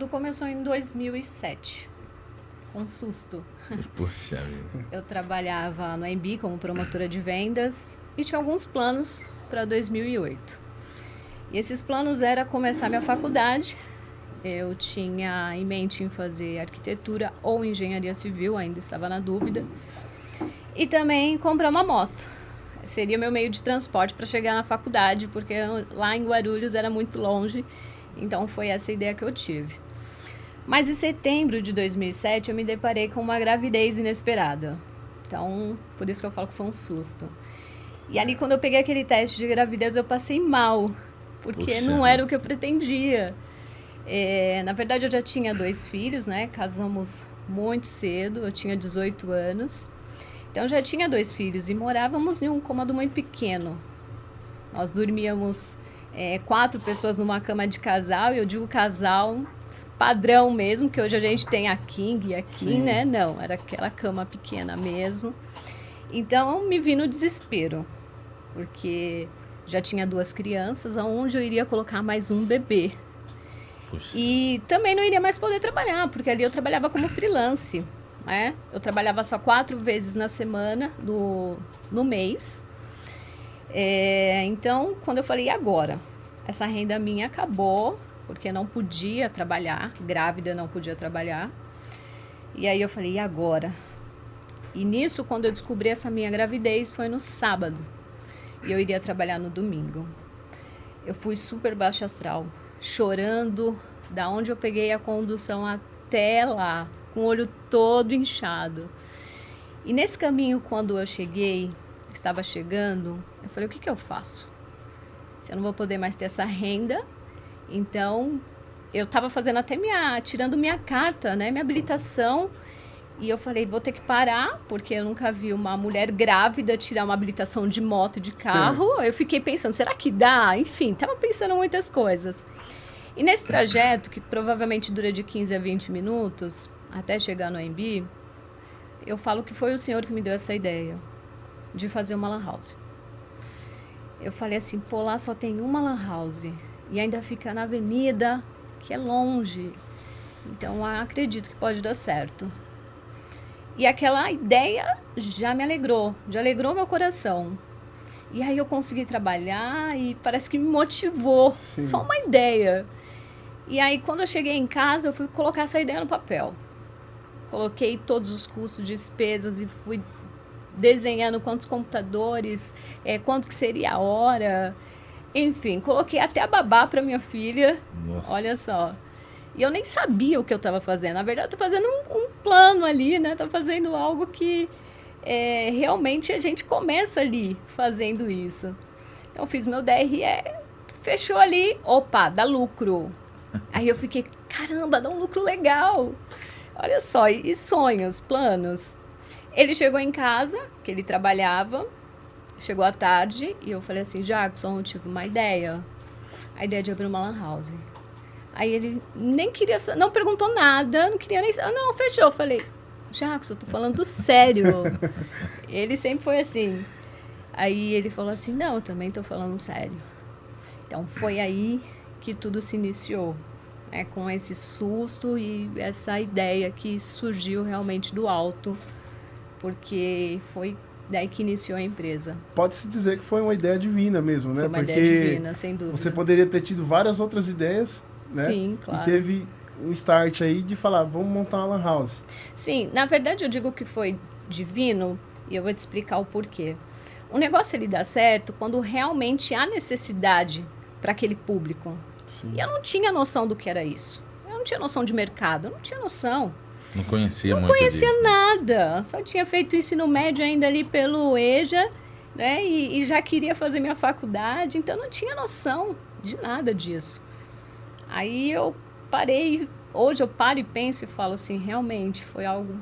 começou em 2007. Um susto. Puxa vida. Eu trabalhava no AMB como promotora de vendas e tinha alguns planos para 2008. E esses planos era começar minha faculdade. Eu tinha em mente em fazer arquitetura ou engenharia civil, ainda estava na dúvida. E também comprar uma moto. Seria meu meio de transporte para chegar na faculdade, porque lá em Guarulhos era muito longe. Então foi essa a ideia que eu tive. Mas em setembro de 2007 eu me deparei com uma gravidez inesperada. Então, por isso que eu falo que foi um susto. E ali quando eu peguei aquele teste de gravidez eu passei mal, porque Puxa não vida. era o que eu pretendia. Na verdade eu já tinha 2 filhos, né? Casamos muito cedo, eu tinha 18 anos. Então eu já tinha 2 filhos e morávamos em um cômodo muito pequeno. Nós dormíamos 4 pessoas numa cama de casal, e eu digo casal padrão mesmo, que hoje a gente tem a king e a queen, né? Não, era aquela cama pequena mesmo. Então, me vi no desespero, porque já tinha 2 crianças, aonde eu iria colocar mais um bebê. Puxa. E também não iria mais poder trabalhar, porque ali eu trabalhava como freelance, né? Eu trabalhava só 4 vezes na semana, no mês. Então, quando eu falei, e agora? Essa renda minha acabou, porque não podia trabalhar, grávida não podia trabalhar. E aí eu falei, e agora? E nisso, quando eu descobri essa minha gravidez, foi no sábado. E eu iria trabalhar no domingo. Eu fui super baixa astral, chorando, da onde eu peguei a condução até lá, com o olho todo inchado. E nesse caminho, quando eu cheguei, estava chegando, eu falei, o que eu faço? Se eu não vou poder mais ter essa renda, então eu estava fazendo até tirando minha carta, né, minha habilitação, e eu falei, vou ter que parar, porque eu nunca vi uma mulher grávida tirar uma habilitação de moto e de carro. Eu fiquei pensando, será que dá? Enfim, estava pensando muitas coisas. E nesse trajeto, que provavelmente dura de 15 a 20 minutos, até chegar no AMB, eu falo que foi o senhor que me deu essa ideia de fazer uma lan house. Eu falei assim, pô, lá só tem uma lan house e ainda fica na avenida, que é longe. Então, acredito que pode dar certo. E aquela ideia já me alegrou, já alegrou meu coração. E aí eu consegui trabalhar e parece que me motivou. Sim. Só uma ideia. E aí, quando eu cheguei em casa, eu fui colocar essa ideia no papel. Coloquei todos os custos, despesas e fui desenhando quantos computadores, quanto que seria a hora. Enfim, coloquei até a babá para minha filha. Nossa. Olha só. E eu nem sabia o que eu estava fazendo. Na verdade, eu estou fazendo um plano ali, né? Estou fazendo algo que realmente a gente começa ali fazendo isso. Então, fiz meu DRE, fechou ali. Opa, dá lucro. Aí eu fiquei, caramba, dá um lucro legal. Olha só, e sonhos, planos. Ele chegou em casa, que ele trabalhava, chegou à tarde, e eu falei assim, Jackson, eu tive uma ideia. A ideia de abrir uma lan house. Aí ele nem queria, não perguntou nada, não queria nem... Não, fechou. Eu falei, Jackson, eu tô falando sério. Ele sempre foi assim. Aí ele falou assim, não, eu também tô falando sério. Então foi aí que tudo se iniciou, né, com esse susto e essa ideia que surgiu realmente do alto, porque foi daí que iniciou a empresa. Pode-se dizer que foi uma ideia divina mesmo, né? Foi uma Porque ideia divina, sem dúvida. você poderia ter tido várias outras ideias, né? Sim, claro. E teve um start aí de falar, vamos montar uma lan house. Sim, na verdade eu digo que foi divino e eu vou te explicar o porquê. O negócio ele dá certo quando realmente há necessidade para aquele público. Sim. E eu não tinha noção do que era isso. Eu não tinha noção de mercado, eu não tinha noção. Não conhecia Não muito conhecia nada. Só tinha feito ensino médio ainda ali pelo EJA, né? E já queria fazer minha faculdade, então eu não tinha noção de nada disso. Aí eu parei, hoje eu paro e penso e falo assim, realmente foi algo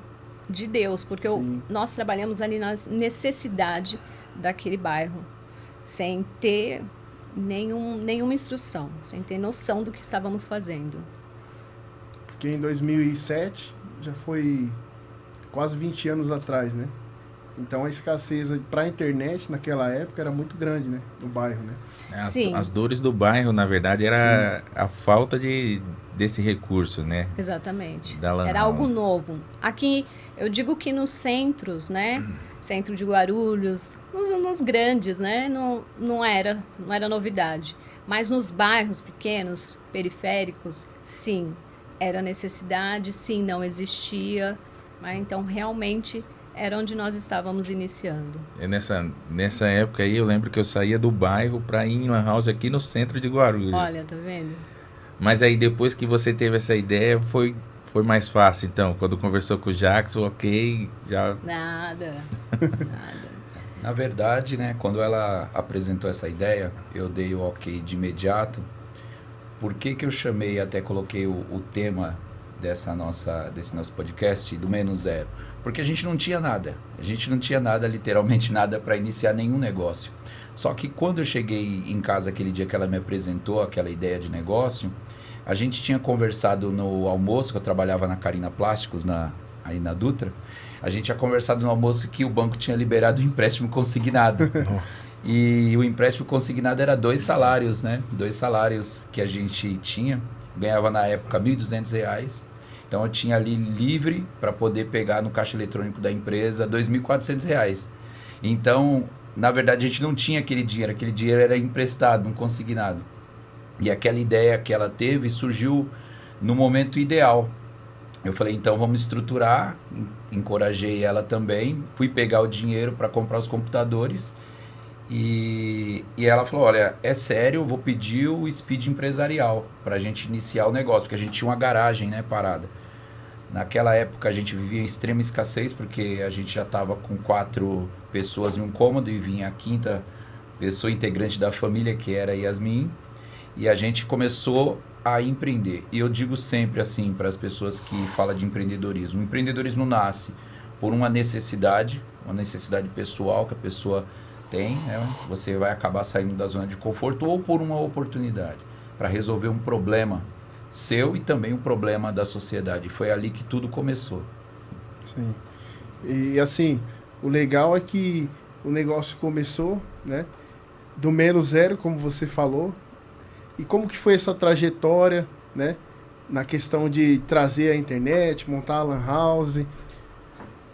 de Deus, porque nós trabalhamos ali na necessidade daquele bairro, sem ter nenhuma instrução, sem ter noção do que estávamos fazendo. Porque em 2007 já foi quase 20 anos atrás, né? Então a escassez para a internet naquela época era muito grande, né? No bairro, né? Sim. As dores do bairro, na verdade, era a falta desse recurso, né? Exatamente. Da Lan Era House. algo novo. Aqui, eu digo que nos centros, né? Centro de Guarulhos, nos grandes, né? Não era novidade. Mas nos bairros pequenos, periféricos, sim, era necessidade, sim, não existia. Mas, então, realmente, era onde nós estávamos iniciando. E nessa época aí, eu lembro que eu saía do bairro para ir em Lan House aqui no centro de Guarulhos. Olha, tá vendo? Mas aí, depois que você teve essa ideia, foi mais fácil, então? Quando conversou com o Jackson, ok, já... Nada. Na verdade, né, quando ela apresentou essa ideia, eu dei o ok de imediato. Por que eu chamei, até coloquei o tema desse nosso podcast, do Menos Zero? Porque a gente não tinha nada. A gente não tinha nada, literalmente nada, para iniciar nenhum negócio. Só que quando eu cheguei em casa aquele dia que ela me apresentou aquela ideia de negócio, a gente tinha conversado no almoço, que eu trabalhava na Carina Plásticos, aí na Dutra. A gente tinha conversado no almoço que o banco tinha liberado o empréstimo consignado. Nossa. E o empréstimo consignado era 2 salários, né? 2 salários que a gente tinha. Ganhava na época R$ 1.200. Então eu tinha ali livre para poder pegar no caixa eletrônico da empresa R$ 2.400. Então, na verdade, a gente não tinha aquele dinheiro era emprestado, um consignado. E aquela ideia que ela teve surgiu no momento ideal. Eu falei, então vamos estruturar, encorajei ela também, fui pegar o dinheiro para comprar os computadores e ela falou, olha, é sério, eu vou pedir o speed empresarial para a gente iniciar o negócio, porque a gente tinha uma garagem, né, parada. Naquela época a gente vivia em extrema escassez, porque a gente já estava com 4 pessoas em um cômodo e vinha a 5ª pessoa integrante da família, que era a Yasmin, e a gente começou a empreender. E eu digo sempre assim para as pessoas que falam de empreendedorismo. O empreendedorismo nasce por uma necessidade pessoal que a pessoa tem, né? Você vai acabar saindo da zona de conforto, ou por uma oportunidade para resolver um problema seu e também um problema da sociedade. Foi ali que tudo começou. Sim. E assim, o legal é que o negócio começou, né? Do menos zero, como você falou. E como que foi essa trajetória, né? Na questão de trazer a internet, montar a Lan House.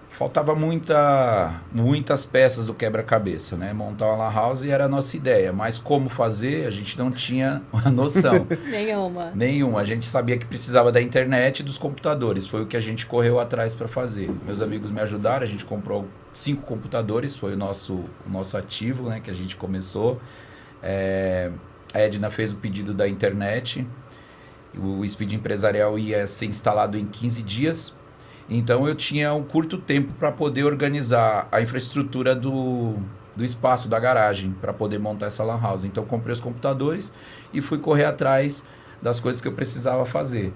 Faltava muitas peças do quebra-cabeça, né? Montar uma Lan House era a nossa ideia, mas como fazer, a gente não tinha uma noção. Nenhuma. A gente sabia que precisava da internet e dos computadores. Foi o que a gente correu atrás para fazer. Meus amigos me ajudaram, a gente comprou 5 computadores, foi o nosso ativo, né? Que a gente começou. A Edna fez o pedido da internet, o Speed Empresarial ia ser instalado em 15 dias, então eu tinha um curto tempo para poder organizar a infraestrutura do espaço, da garagem, para poder montar essa Lan House. Então comprei os computadores e fui correr atrás das coisas que eu precisava fazer.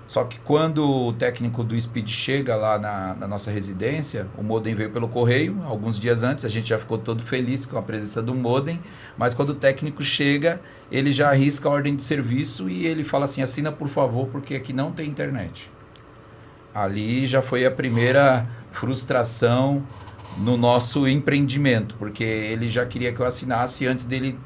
Só que quando o técnico do Speed chega lá na nossa residência, o modem veio pelo correio, alguns dias antes, a gente já ficou todo feliz com a presença do modem, mas quando o técnico chega, ele já arrisca a ordem de serviço e ele fala assim, assina por favor, porque aqui não tem internet. Ali já foi a primeira frustração no nosso empreendimento, porque ele já queria que eu assinasse antes dele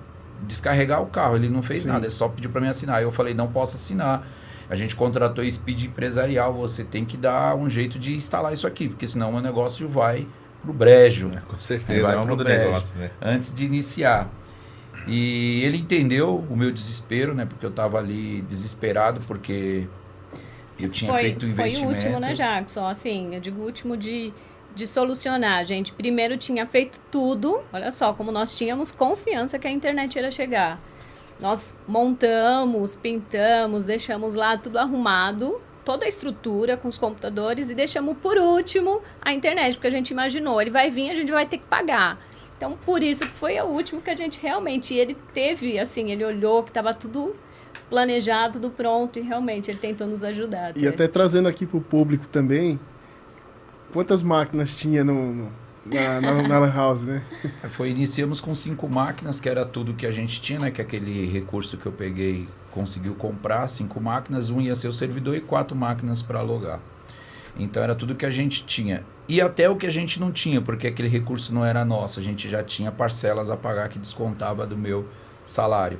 descarregar o carro, ele não fez nada, ele só pediu para mim assinar. Eu falei, não posso assinar. A gente contratou Speed Empresarial, você tem que dar um jeito de instalar isso aqui, porque senão o meu negócio vai pro brejo. Com certeza, vai é um pro do brejo, negócio, né? antes de iniciar. E ele entendeu o meu desespero, né? Porque eu estava ali desesperado, porque eu tinha feito um investimento. Foi o último, né, Jackson? Assim, eu digo o último de solucionar, gente. Primeiro tinha feito tudo, olha só, como nós tínhamos confiança que a internet ia chegar. Nós montamos, pintamos, deixamos lá tudo arrumado, toda a estrutura com os computadores e deixamos por último a internet, porque a gente imaginou, ele vai vir, a gente vai ter que pagar. Então, por isso que foi o último que a gente realmente, ele teve, assim, ele olhou que estava tudo planejado, tudo pronto e realmente ele tentou nos ajudar. E até trazendo aqui para o público também, quantas máquinas tinha na Lan House, né? Iniciamos com 5 máquinas, que era tudo que a gente tinha, né? Que aquele recurso que eu peguei conseguiu comprar, 5 máquinas, um ia ser o servidor e 4 máquinas para alugar. Então era tudo que a gente tinha. E até o que a gente não tinha, porque aquele recurso não era nosso. A gente já tinha parcelas a pagar que descontava do meu salário.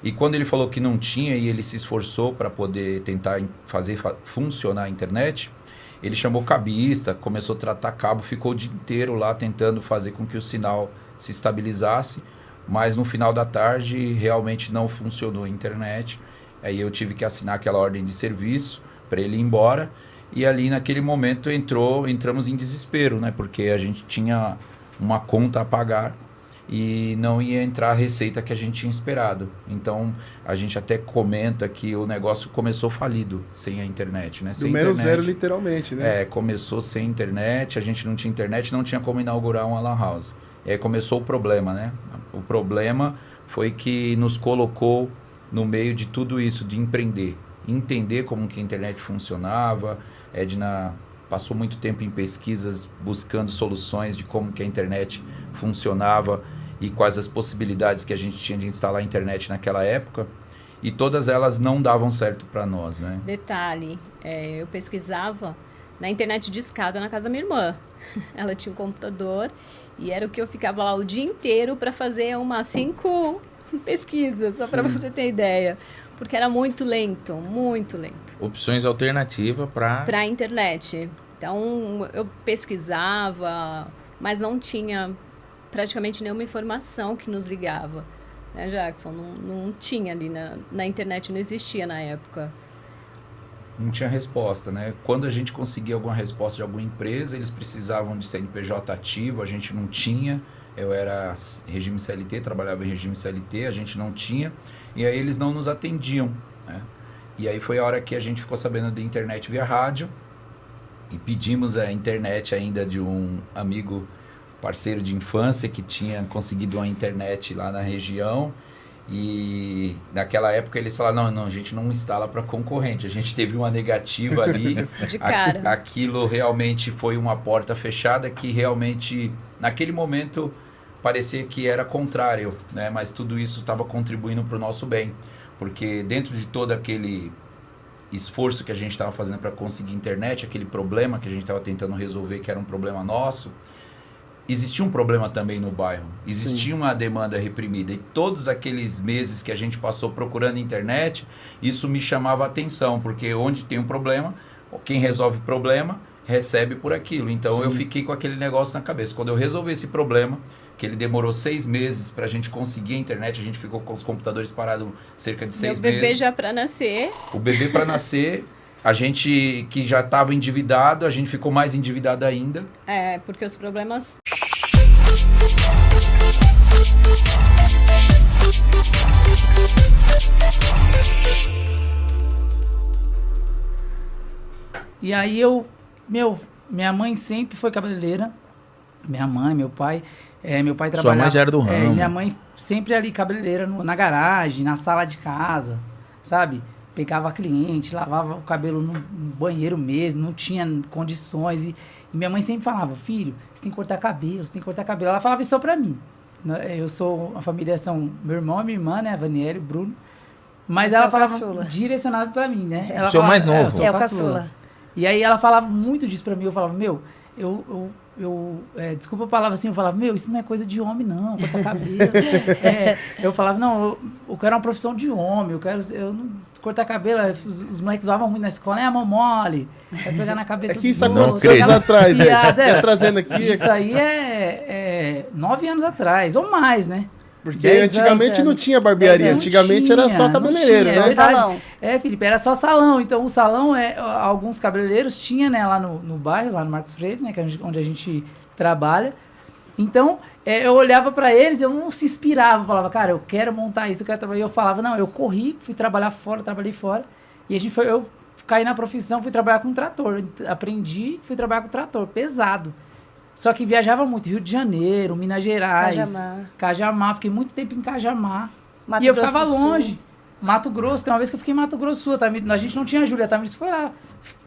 E quando ele falou que não tinha e ele se esforçou para poder tentar fazer funcionar a internet, ele chamou cabista, começou a tratar cabo, ficou o dia inteiro lá tentando fazer com que o sinal se estabilizasse, mas no final da tarde realmente não funcionou a internet. Aí eu tive que assinar aquela ordem de serviço para ele ir embora. E ali naquele momento entramos em desespero, né? Porque a gente tinha uma conta a pagar e não ia entrar a receita que a gente tinha esperado. Então a gente até comenta que o negócio começou falido sem a internet, né? Sem do menos internet, zero literalmente, né? Começou sem internet, a gente não tinha internet, não tinha como inaugurar uma lan house. E aí começou o problema, né? O problema foi que nos colocou no meio de tudo isso, de empreender. Entender como que a internet funcionava. Edna passou muito tempo em pesquisas buscando soluções de como que a internet funcionava e quais as possibilidades que a gente tinha de instalar a internet naquela época. E todas elas não davam certo para nós, né? Detalhe, eu pesquisava na internet de escada na casa da minha irmã. Ela tinha um computador e era o que eu ficava lá o dia inteiro para fazer umas 5 pesquisas, só para você ter ideia. Porque era muito lento, muito lento. Opções alternativas para a internet. Então, eu pesquisava, mas não tinha praticamente nenhuma informação que nos ligava. Né, Jackson? Não tinha ali na internet, não existia na época. Não tinha resposta, né? Quando a gente conseguia alguma resposta de alguma empresa, eles precisavam de CNPJ ativo, a gente não tinha. Eu era regime CLT, trabalhava em regime CLT, a gente não tinha. E aí eles não nos atendiam, né? E aí foi a hora que a gente ficou sabendo da internet via rádio e pedimos a internet ainda de um amigo parceiro de infância que tinha conseguido uma internet lá na região. E naquela época eles falaram, não, a gente não instala para concorrente. A gente teve uma negativa ali. De cara. Aquilo realmente foi uma porta fechada que realmente, naquele momento, parecia que era contrário, né? Mas tudo isso estava contribuindo para o nosso bem. Porque dentro de todo aquele esforço que a gente estava fazendo para conseguir internet, aquele problema que a gente estava tentando resolver, que era um problema nosso, existia um problema também no bairro. Existia uma demanda reprimida. E todos aqueles meses que a gente passou procurando internet, isso me chamava a atenção. Porque onde tem um problema, quem resolve o problema recebe por aquilo. Então eu fiquei com aquele negócio na cabeça. Quando eu resolvi esse problema, que ele demorou 6 meses para a gente conseguir a internet, a gente ficou com os computadores parados cerca de 6 meses. O bebê já para nascer. O bebê para nascer, a gente que já estava endividado, a gente ficou mais endividado ainda. Porque os problemas... E aí minha mãe sempre foi cabeleireira. Minha mãe, meu pai trabalhava... Sua mãe já era do ramo. Minha mãe sempre ali cabeleireira na garagem, na sala de casa, sabe? Pegava cliente, lavava o cabelo no banheiro mesmo, não tinha condições. E minha mãe sempre falava, filho, você tem que cortar cabelo, você tem que cortar cabelo. Ela falava isso só pra mim. A família são meu irmão e minha irmã, né? A Vaniela e o Bruno. Mas ela falava caçula. Direcionado pra mim, né? O seu mais novo. Eu sou o caçula. E aí ela falava muito disso pra mim. Eu falava, desculpa a palavra assim, eu falava, isso não é coisa de homem, não, cortar cabelo. Eu falava, não, eu quero uma profissão de homem, cortar cabelo, os moleques zoavam muito na escola, a mão mole, vai pegar na cabeça do isso há outro. quantos anos atrás, trazendo aqui. Isso aí é 9 anos atrás, ou mais, né? Porque antigamente não tinha barbearia, antigamente era só cabeleireiro, né? Salão. Felipe, era só salão. Então, o salão, alguns cabeleireiros tinha, né, lá no bairro, lá no Marcos Freire, né, onde a gente trabalha. Então, eu olhava pra eles, eu não se inspirava, falava, cara, eu quero montar isso, eu quero trabalhar. E eu falava, não, eu corri, fui trabalhar fora, trabalhei fora. E eu caí na profissão, fui trabalhar com trator. Aprendi, fui trabalhar com trator, pesado. Só que viajava muito, Rio de Janeiro, Minas Gerais, Cajamar, fiquei muito tempo em Cajamar. Mato e eu Grosso ficava do longe. Sul. Mato Grosso, tem uma vez que eu fiquei em Mato Grosso Sul, a gente não tinha a Júlia, a Tamiris foi lá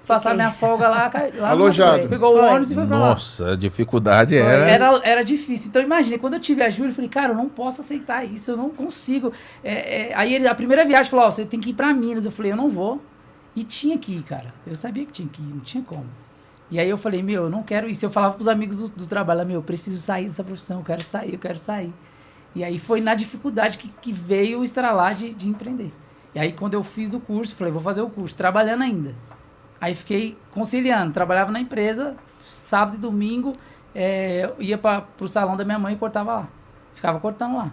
passar minha folga lá alojado. Pegou o ônibus e foi pra lá. Nossa, a dificuldade era difícil. Então imagina, quando eu tive a Júlia, eu falei, cara, eu não posso aceitar isso, eu não consigo. Aí a primeira viagem falou, você tem que ir pra Minas. Eu falei, eu não vou. E tinha que ir, cara. Eu sabia que tinha que ir, não tinha como. E aí eu falei, eu não quero isso. Eu falava pros amigos do trabalho, eu preciso sair dessa profissão, eu quero sair. E aí foi na dificuldade que veio o estralar de empreender. E aí quando eu fiz o curso, falei, vou fazer o curso, trabalhando ainda. Aí fiquei conciliando, trabalhava na empresa, sábado e domingo, ia pro salão da minha mãe e cortava lá. Ficava cortando lá.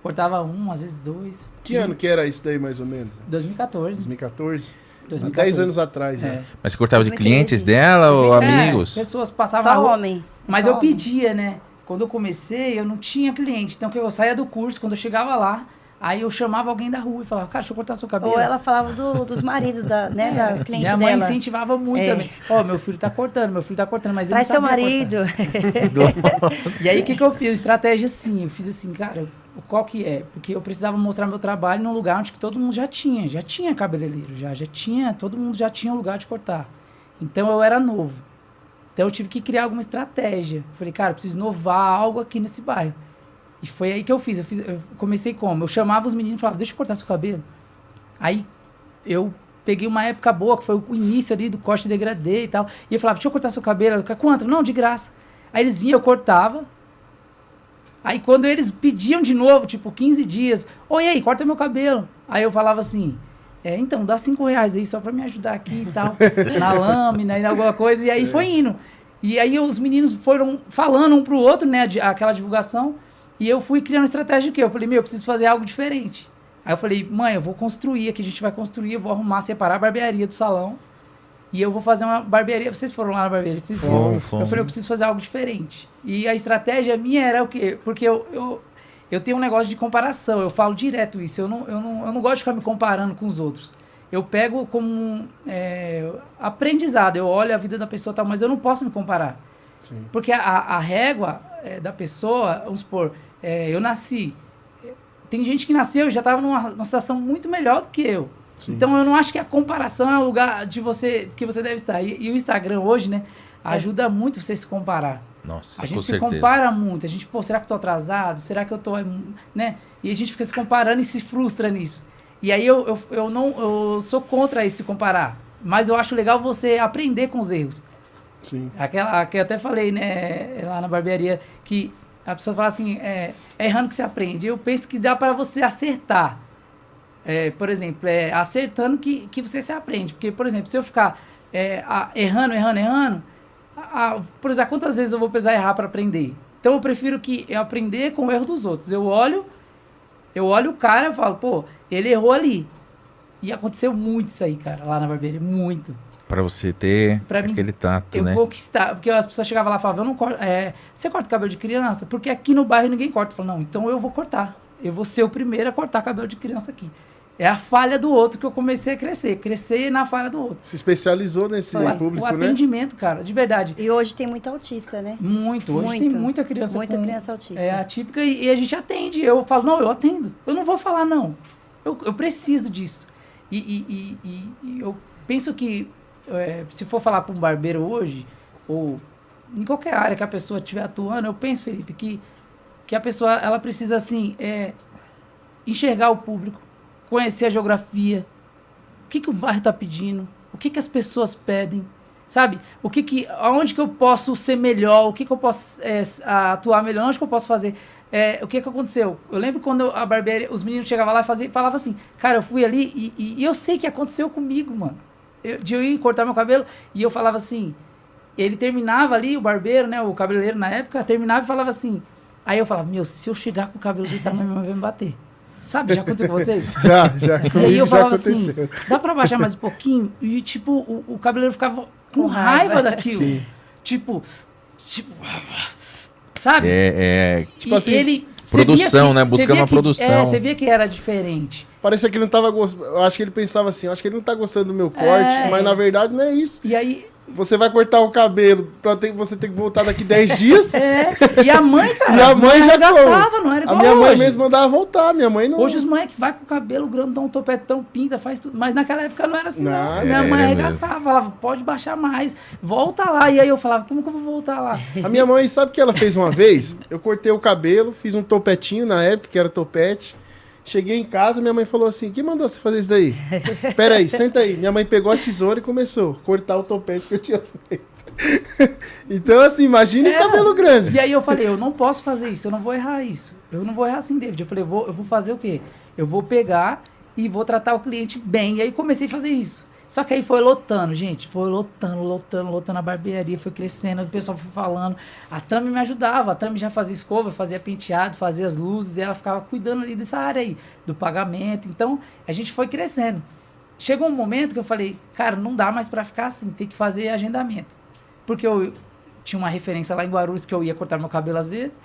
Cortava às vezes 2. Que ano que era isso daí, mais ou menos? 2014. 2014? 2014. 10 anos atrás, né? Mas você cortava de clientes dela ou amigos? Pessoas passavam... Só homem. Mas Só eu homem. pedia, né? Quando eu comecei, eu não tinha cliente. Então, eu saía do curso, quando eu chegava lá, aí eu chamava alguém da rua e falava, cara, deixa eu cortar seu cabelo. Ou ela falava dos maridos, né, das clientes dela. Minha mãe dela. Incentivava muito também. Meu filho tá cortando, mas Traz ele seu não sabia marido. E aí, o que eu fiz? Estratégia assim, eu fiz assim, cara, qual que é? Porque eu precisava mostrar meu trabalho num lugar onde todo mundo já tinha cabeleireiro, todo mundo já tinha um lugar de cortar. Então, eu era novo. Então, eu tive que criar alguma estratégia. Falei, cara, eu preciso inovar algo aqui nesse bairro. E foi aí que eu fiz. Eu comecei como? Eu chamava os meninos e falava, deixa eu cortar seu cabelo. Aí, eu peguei uma época boa, que foi o início ali do corte de degradê e tal. E eu falava, deixa eu cortar seu cabelo. Quanto? Não, de graça. Aí eles vinham, eu cortava. Aí, quando eles pediam de novo, tipo, 15 dias, oi, aí, corta meu cabelo. Aí eu falava assim... então, dá R$5 aí só pra me ajudar aqui e tal, na lâmina e alguma coisa, e aí foi indo. E aí os meninos foram falando um pro outro, né, aquela divulgação, e eu fui criando estratégia eu falei, eu preciso fazer algo diferente. Aí eu falei, mãe, eu vou construir aqui, a gente vai construir, eu vou arrumar, separar a barbearia do salão, e eu vou fazer uma barbearia. Vocês foram lá na barbearia? Vocês viram? Eu falei, eu preciso fazer algo diferente. E a estratégia minha era o quê? Porque eu tenho um negócio de comparação, eu falo direto isso, eu não gosto de ficar me comparando com os outros. Eu pego como aprendizado, eu olho a vida da pessoa, tal, mas eu não posso me comparar. Sim. Porque a régua da pessoa, vamos supor, eu nasci, tem gente que nasceu e já estava numa situação muito melhor do que eu. Sim. Então eu não acho que a comparação é o lugar que você deve estar. E o Instagram hoje, né, ajuda muito você se comparar. Nossa, a gente se compara muito, a gente, será que eu tô atrasado? Será que eu tô, né? E a gente fica se comparando e se frustra nisso. E aí eu sou contra esse comparar, mas eu acho legal você aprender com os erros. Sim. Aquela que eu até falei, né, lá na barbearia, que a pessoa fala assim, é errando que você aprende. Eu penso que dá para você acertar. Por exemplo, acertando que você se aprende. Porque, por exemplo, se eu ficar errando, por exemplo, quantas vezes eu vou precisar errar para aprender? Então eu prefiro que eu aprender com o erro dos outros. Eu olho o cara e falo, pô, ele errou ali. E aconteceu muito isso aí, cara, lá na barbearia, muito. Pra você ter aquele tato, né? Eu conquistar, porque as pessoas chegavam lá e falavam, eu não corto, você corta cabelo de criança? Porque aqui no bairro ninguém corta. Eu falo, não, então eu vou cortar. Eu vou ser o primeiro a cortar cabelo de criança aqui. É a falha do outro que eu comecei a crescer na falha do outro. Se especializou nesse público, né? O atendimento, cara, de verdade. E hoje tem muito autista, né? Hoje tem muita criança criança autista. É atípica e a gente atende. Eu falo, não, eu atendo. Eu não vou falar, não. Eu preciso disso. E eu penso que, se for falar para um barbeiro hoje, ou em qualquer área que a pessoa estiver atuando, eu penso, Felipe, que a pessoa ela precisa, assim, enxergar o público, conhecer a geografia, o que o bairro está pedindo, o que as pessoas pedem, sabe? Aonde que eu posso ser melhor, o que eu posso atuar melhor, onde que eu posso fazer. O que aconteceu? Eu lembro quando a barbearia, os meninos chegavam lá e falavam assim, cara, eu fui ali e eu sei que aconteceu comigo, mano. De eu ir cortar meu cabelo e eu falava assim, ele terminava ali, o barbeiro, né, o cabeleireiro na época, terminava e falava assim, aí eu falava, se eu chegar com o cabelo desse tamanho, minha mãe vai me bater. Sabe, já aconteceu com vocês? Já. E aí eu falava assim, dá pra baixar mais um pouquinho? E, tipo, o cabeleireiro ficava com raiva daquilo. Sim. Tipo, sabe? Tipo assim, ele, produção, né? Buscando uma produção. Você via que era diferente. Parecia que ele não tava gostando. Eu acho que ele pensava assim, acho que ele não tá gostando do meu corte, mas na verdade não é isso. E aí... Você vai cortar o cabelo você ter que voltar daqui 10 dias. E a mãe, cara, e a mãe já arregaçava, não era igual a minha mãe hoje. mesmo mandava voltar, minha mãe não. Hoje os moleques vai com o cabelo grandão, topetão, pinta, faz tudo. Mas naquela época não era assim, não. Não, Minha mãe arregaçava, falava, pode baixar mais, volta lá. E aí eu falava, como que eu vou voltar lá? A minha mãe, sabe o que ela fez uma vez? Eu cortei o cabelo, fiz um topetinho na época, que era topete. Cheguei em casa, minha mãe falou assim, quem mandou você fazer isso daí? Pera aí, senta aí. Minha mãe pegou a tesoura e começou a cortar o topete que eu tinha feito. Então, assim, imagine cabelo grande. E aí eu falei, eu não posso fazer isso, eu não vou errar isso. Eu não vou errar assim, David. Eu falei, eu vou fazer o quê? Eu vou pegar e vou tratar o cliente bem. E aí comecei a fazer isso. Só que aí foi lotando, gente. Foi lotando a barbearia, foi crescendo, o pessoal foi falando. A Tami me ajudava, a Tami já fazia escova, fazia penteado, fazia as luzes, e ela ficava cuidando ali dessa área aí, do pagamento. Então, a gente foi crescendo. Chegou um momento que eu falei, cara, não dá mais pra ficar assim, tem que fazer agendamento. Porque eu tinha uma referência lá em Guarulhos que eu ia cortar meu cabelo às vezes,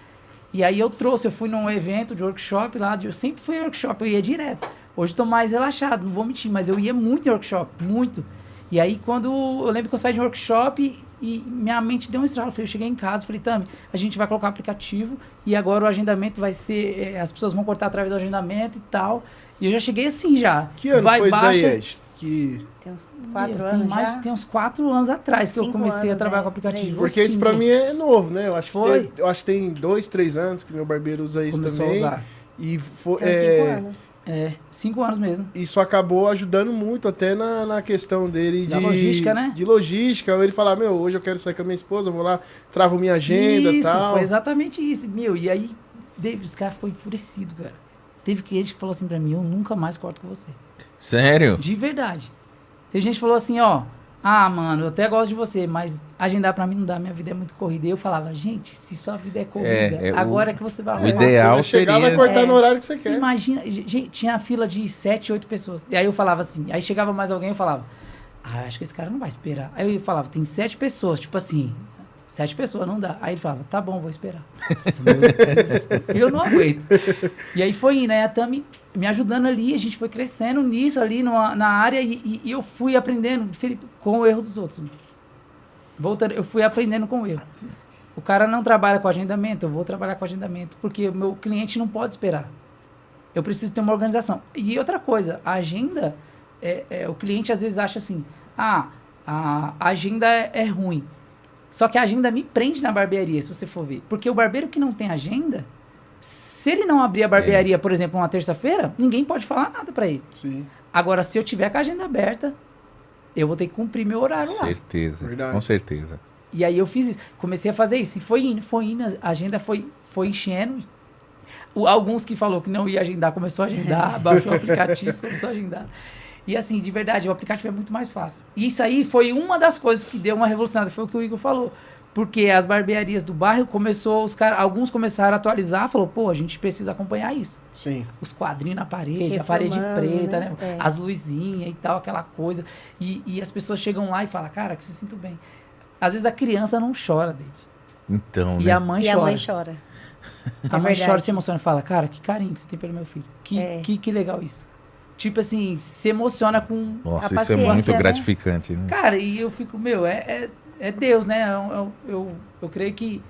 e aí eu fui num evento de workshop lá, eu sempre fui em workshop, eu ia direto. Hoje eu tô mais relaxado, não vou mentir, mas eu ia muito em workshop, muito. E aí eu lembro que eu saí de um workshop e minha mente deu um estralo. Eu cheguei em casa, falei, Tami, a gente vai colocar o aplicativo e agora o agendamento vai ser, as pessoas vão cortar através do agendamento e tal. E eu já cheguei assim já. Que ano foi isso daí, Ed? Que... Tem uns 4 anos já? Tem uns 4 anos atrás que eu 5 comecei a anos, trabalhar com o aplicativo. Porque isso pra mim é novo, né? Eu acho Foi. eu acho que tem 2, 3 anos que meu barbeiro usa isso Começou também. a usar. E foi, Tem 5 anos. 5 anos mesmo. Isso acabou ajudando muito até na questão dele Da logística, né? De logística. Ele falar, hoje eu quero sair com a minha esposa, eu vou lá, travo minha agenda e tal. Isso, foi exatamente isso. E aí, David, os caras ficou enfurecido, cara. Teve cliente que falou assim pra mim, eu nunca mais corto com você. Sério? De verdade. Tem gente que falou assim, mano, eu até gosto de você, mas agendar pra mim não dá, minha vida é muito corrida. E eu falava, gente, se sua vida é corrida, agora é que você vai O ideal você vai chegar, seria... vai cortar no horário que você Você quer. imagina, gente, tinha fila de 7, 8 pessoas. E aí eu falava assim, aí chegava mais alguém, eu falava, acho que esse cara não vai esperar. Aí eu falava, tem 7 pessoas, tipo assim, 7 pessoas, não dá. Aí ele falava, tá bom, vou esperar. Eu não aguento. E aí foi indo, a Tami me ajudando ali, a gente foi crescendo nisso ali na área e eu fui aprendendo, Felipe, com o erro dos outros. Voltando, eu fui aprendendo com o erro. O cara não trabalha com agendamento, eu vou trabalhar com agendamento, porque o meu cliente não pode esperar. Eu preciso ter uma organização. E outra coisa, a agenda, o cliente às vezes acha assim, a agenda é ruim. Só que a agenda me prende na barbearia, se você for ver. Porque o barbeiro que não tem agenda, se ele não abrir a barbearia, por exemplo, uma terça-feira, ninguém pode falar nada pra ele. Sim. Agora, se eu tiver com a agenda aberta, eu vou ter que cumprir meu horário lá. Certeza, Verdade. com certeza. E aí eu fiz isso, comecei a fazer isso. E foi indo, a agenda foi enchendo. Alguns que falou que não ia agendar, começou a agendar, baixou o aplicativo, começou a agendar. E assim, de verdade, o aplicativo é muito mais fácil. E isso aí foi uma das coisas que deu uma revolucionada, foi o que o Igor falou. Porque as barbearias do bairro alguns começaram a atualizar, falou, pô, a gente precisa acompanhar isso. Sim. Os quadrinhos na parede, a Reformando, parede preta, né? É. As luzinhas e tal, aquela coisa. E as pessoas chegam lá e falam, cara, que se sinto bem. Às vezes a criança não chora, David. Então, E né? a mãe E chora. a mãe chora. A mãe verdade. chora, se emociona e fala, cara, que carinho que você tem pelo meu filho. Que legal isso. Tipo assim, se emociona com... Nossa, A isso é paciência, muito né? gratificante, né? Cara, e eu fico, é Deus, né? Eu creio que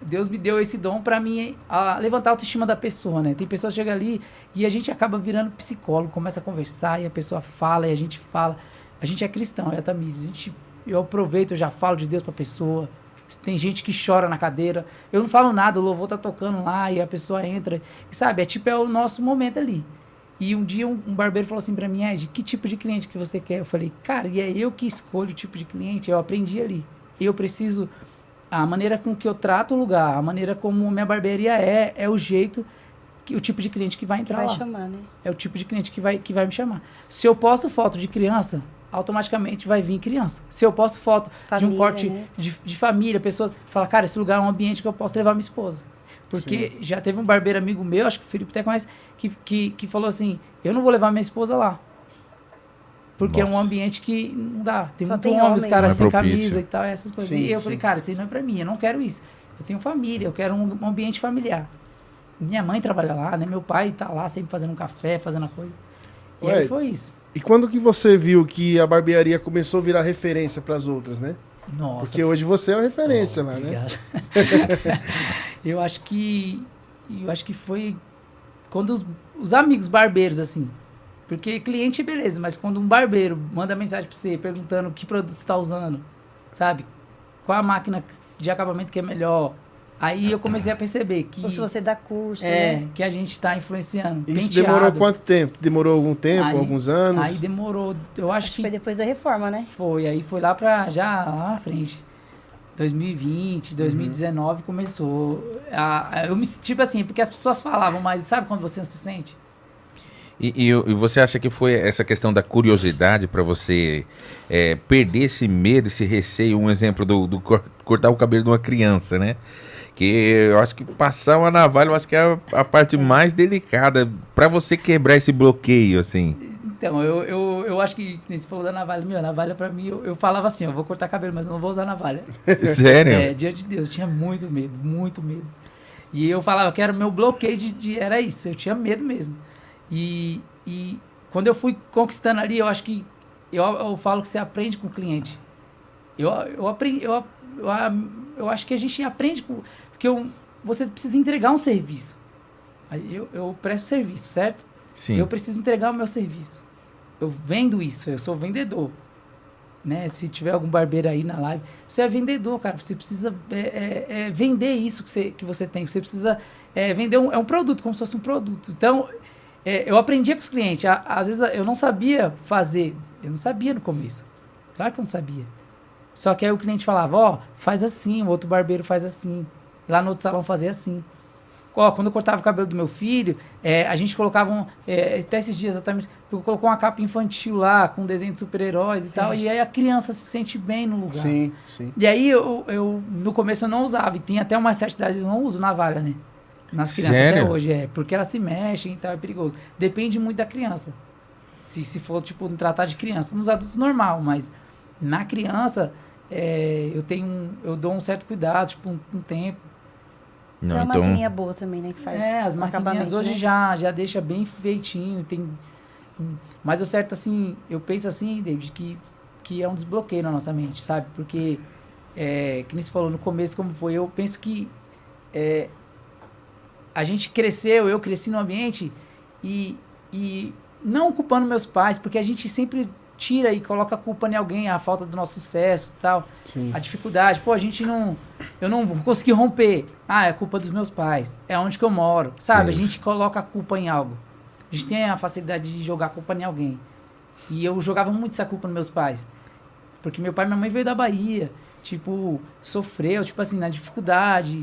Deus me deu esse dom pra mim levantar a autoestima da pessoa, né? Tem pessoas que chegam ali e a gente acaba virando psicólogo, começa a conversar e a pessoa fala e a gente fala. A gente é cristão, é Tamires. Eu aproveito, eu já falo de Deus pra pessoa. Tem gente que chora na cadeira. Eu não falo nada, o louvor tá tocando lá e a pessoa entra. E sabe, é o nosso momento ali. E um dia um barbeiro falou assim pra mim, Ed, que tipo de cliente que você quer? Eu falei, cara, e é eu que escolho o tipo de cliente, eu aprendi ali. Eu preciso, a maneira com que eu trato o lugar, a maneira como minha barbearia é o jeito, o tipo de cliente que vai entrar Vai lá. chamar, né? É o tipo de cliente que vai me chamar. Se eu posto foto de criança, automaticamente vai vir criança. Se eu posto foto de um Família, corte né? de família, pessoas falam, cara, esse lugar é um ambiente que eu posso levar minha esposa. Porque já teve um barbeiro amigo meu, acho que o Felipe até conhece, que falou assim, eu não vou levar minha esposa lá. Porque é um ambiente que não dá. Tem Só muito tem homem, os homem, caras né? sem Não é propício. camisa e tal, essas coisas. Sim, E eu sim. falei, cara, isso aí não é pra mim, eu não quero isso. Eu tenho família, eu quero um ambiente familiar. Minha mãe trabalha lá, né? Meu pai tá lá sempre fazendo um café, fazendo a coisa. E Ué, aí foi isso. E quando que você viu que a barbearia começou a virar referência para as outras, né? Nossa. Porque hoje você é uma referência lá, né? Obrigado. Eu acho que foi quando os amigos barbeiros, assim. Porque cliente, beleza, mas quando um barbeiro manda mensagem pra você perguntando que produto você está usando, sabe? Qual a máquina de acabamento que é melhor, Aí eu comecei a perceber que... Ou se você dá curso, né? que a gente tá influenciando. Isso penteado. demorou quanto tempo? Demorou algum tempo, Aí- alguns anos? Aí demorou, eu acho que Foi depois da reforma, né? foi. Aí foi lá lá na frente. 2020, 2019 começou. Eu me tipo assim, porque as pessoas falavam, mas sabe quando você não se sente? E você acha que foi essa questão da curiosidade para você perder esse medo, esse receio? Um exemplo do cortar o cabelo de uma criança, né? Que eu acho que passar uma navalha, eu acho que é a parte mais delicada para você quebrar esse bloqueio, assim. Então, eu acho que, nem você falou da navalha, a navalha pra mim, eu falava assim, eu vou cortar cabelo, mas eu não vou usar navalha. Sério? Diante de Deus, eu tinha muito medo, muito medo. E eu falava que era o meu bloqueio era isso, eu tinha medo mesmo. E quando eu fui conquistando ali, eu acho que, eu falo que você aprende com o cliente. Eu aprendi, eu acho que a gente aprende com... Porque você precisa entregar um serviço. Aí eu presto serviço, certo? Sim. Eu preciso entregar o meu serviço. Eu vendo isso, eu sou vendedor. Né? Se tiver algum barbeiro aí na live, você é vendedor, cara. Você precisa vender isso que você tem. Você precisa vender um produto, como se fosse um produto. Então, eu aprendia com os clientes. Às vezes eu não sabia fazer. Eu não sabia no começo. Claro que eu não sabia. Só que aí o cliente falava, faz assim, o outro barbeiro faz assim. Lá no outro salão fazia assim. Quando eu cortava o cabelo do meu filho, a gente colocava, até esses dias exatamente, colocou uma capa infantil lá, com desenho de super-heróis e tal, e aí a criança se sente bem no lugar. Sim, sim. E aí, no começo eu não usava, e tem até uma certa idade, eu não uso navalha, né? Nas crianças. Sério? Até hoje, porque elas se mexem e tal, é perigoso. Depende muito da criança. Se for, tipo, tratar de criança. Nos adultos, normal, mas na criança, eu dou um certo cuidado, tipo, um tempo. Tem uma maquininha boa também, né? Que faz as maquininhas hoje, né? já deixa bem feitinho. Mas o certo, assim, eu penso assim, David, que é um desbloqueio na nossa mente, sabe? Porque, que nem você falou no começo, como foi, eu penso que a gente cresceu, eu cresci no ambiente e não culpando meus pais, porque a gente sempre tira e coloca a culpa em alguém, a falta do nosso sucesso e tal. Sim. A dificuldade. Pô, eu não vou conseguir romper. É culpa dos meus pais. É onde que eu moro. Sabe? Isso. A gente coloca a culpa em algo. A gente tem a facilidade de jogar a culpa em alguém. E eu jogava muito essa culpa nos meus pais. Porque meu pai e minha mãe veio da Bahia. Tipo, sofreu, tipo assim, na dificuldade.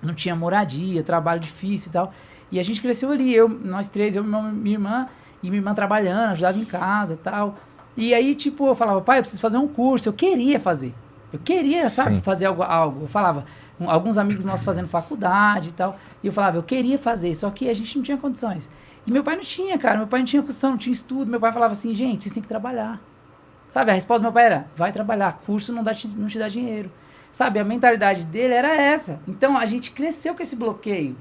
Não tinha moradia, trabalho difícil e tal. E a gente cresceu ali. Nós três, eu e minha irmã. E minha irmã trabalhando, ajudava em casa e tal. E aí, tipo, eu falava, pai, eu preciso fazer um curso. Eu queria fazer. Eu queria, sabe, fazer algo. Eu falava, alguns amigos nossos fazendo faculdade e tal. E eu falava, eu queria fazer, só que a gente não tinha condições. E meu pai não tinha, cara. Meu pai não tinha condição, não tinha estudo. Meu pai falava assim, gente, vocês têm que trabalhar. Sabe, a resposta do meu pai era, vai trabalhar. Curso não te dá dinheiro. Sabe, a mentalidade dele era essa. Então, a gente cresceu com esse bloqueio.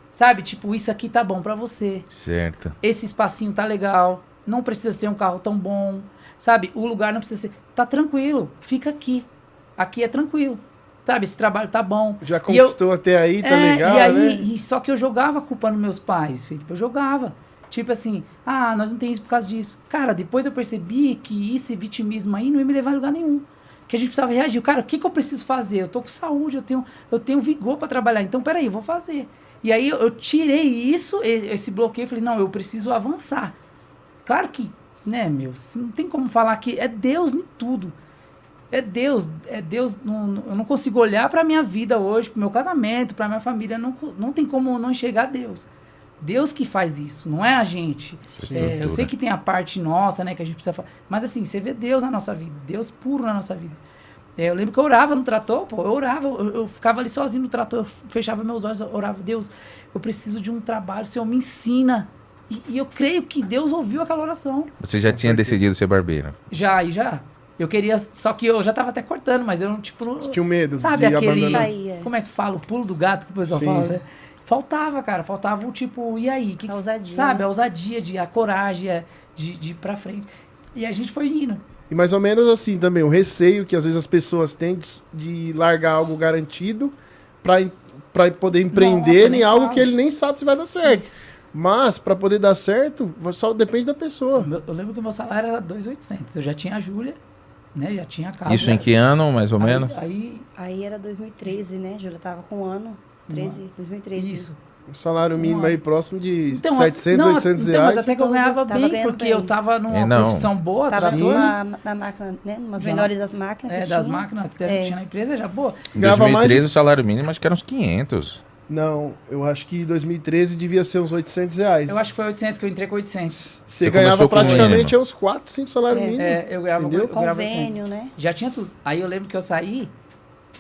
Sabe, tipo, isso aqui tá bom pra você. Certo. Esse espacinho tá legal. Não precisa ser um carro tão bom. Sabe, o lugar não precisa ser... Tá tranquilo, fica aqui. Aqui é tranquilo. Sabe, esse trabalho tá bom. Já conquistou até aí, tá legal, e aí, né? Só que eu jogava a culpa nos meus pais, Felipe. Eu jogava. Tipo assim, nós não tem isso por causa disso. Cara, depois eu percebi que esse vitimismo aí não ia me levar a lugar nenhum. Que a gente precisava reagir. Cara, o que eu preciso fazer? Eu tô com saúde, eu tenho vigor pra trabalhar. Então, peraí, eu vou fazer. E aí eu tirei esse bloqueio, falei, não, eu preciso avançar. Claro que, né, não tem como falar que é Deus em tudo. É Deus, eu não consigo olhar pra minha vida hoje, pro meu casamento, pra minha família, não tem como não enxergar Deus. Deus que faz isso, não é a gente. Eu sei que tem a parte nossa, né, que a gente precisa falar, mas assim, você vê Deus na nossa vida, Deus puro na nossa vida. Eu lembro que eu orava no trator, eu orava, eu ficava ali sozinho no trator, eu fechava meus olhos, eu orava, Deus, eu preciso de um trabalho, o Senhor me ensina. E eu creio que Deus ouviu aquela oração. Você já tinha decidido ser barbeiro? Já. Eu queria, só que eu já tava até cortando, mas eu, tipo... Você tinha um medo sabe, de abandonar. Como é que fala? O pulo do gato que o pessoal fala, né? Faltava, cara, faltava o tipo, e aí? A ousadia. Sabe, a ousadia, a coragem de ir pra frente. E a gente foi indo. E mais ou menos assim também, o receio que às vezes as pessoas têm de largar algo garantido para poder empreender em algo que ele nem sabe se vai dar certo. Isso. Mas, para poder dar certo, só depende da pessoa. Eu lembro que o meu salário era 2.800. Eu já tinha a Júlia né? Já tinha casa. Isso em que ano, mais ou menos? Aí era 2013, né? Júlia tava com um ano. 2013. Isso. Um salário mínimo aí próximo de então, 700, 800 então, reais. Mas até que eu ganhava bem, porque bem. eu tava numa profissão boa. Tava trator, na máquina, né? Umas menores das máquinas. das máquinas que tinha na empresa, já boa. Em 2013 o salário mínimo acho que era uns 500. Não, eu acho que em 2013 devia ser uns 800 reais. Eu acho que foi 800, que eu entrei com 800. Você ganhava praticamente uns 4, 5 salários mínimos. Eu ganhava, eu ganhava convênio, 800. né? Já tinha tudo. Aí eu lembro que eu saí,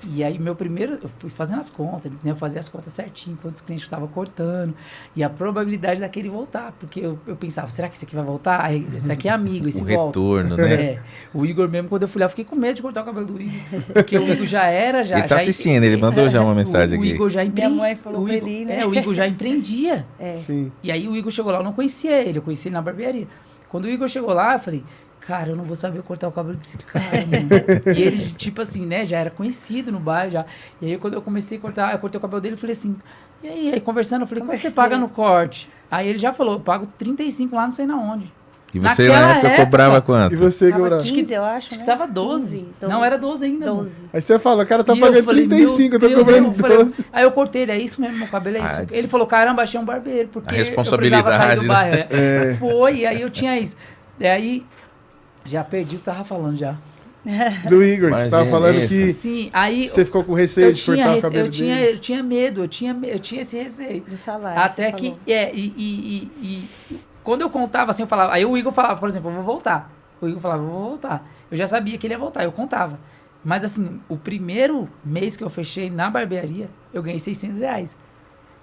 e aí eu fui fazendo as contas, né? Eu fazia as contas certinho, quantos clientes eu estava cortando, e a probabilidade daquele voltar, porque eu pensava, será que esse aqui vai voltar? Aí, esse aqui é amigo, esse volta. Retorno, né? O Igor mesmo, quando eu fui lá, eu fiquei com medo de cortar o cabelo do Igor, porque o Igor já era, ele tá assistindo, ele mandou já uma mensagem aqui. O Igor já empreendia. Minha mãe falou pra ele, né? O Igor já empreendia. Sim. E aí o Igor chegou lá, eu não conhecia ele, eu conheci ele na barbearia. Quando o Igor chegou lá, eu falei, cara, eu não vou saber cortar o cabelo desse cara, mano. E ele, tipo assim, né, já era conhecido no bairro, já. E aí, quando eu comecei a cortar, eu cortei o cabelo dele, eu falei assim, e aí conversando, eu falei, quanto você paga no corte? Aí ele já falou, eu pago 35 lá, não sei na onde. E você, na época, cobrava quanto? E você, tava 15, eu acho, né? Tava 12. Não, era 12 ainda. 12. Aí você fala, o cara tá pagando 35, eu tô cobrando 12. Aí eu cortei ele, é isso mesmo, meu cabelo é isso. Ele falou, caramba, achei um barbeiro, porque a responsabilidade, eu precisava sair do bairro. É. Foi, e aí eu tinha isso. E aí, já perdi o que eu tava falando já. Do Igor, que você tava falando que sim, aí você ficou com receio de cortar o cabelo dele. Eu tinha medo, eu tinha esse receio. Do salário. Até que, quando eu contava assim, eu falava, aí o Igor falava, por exemplo, eu vou voltar. O Igor falava, eu vou voltar. Eu já sabia que ele ia voltar, eu contava. Mas assim, o primeiro mês que eu fechei na barbearia, eu ganhei 600 reais.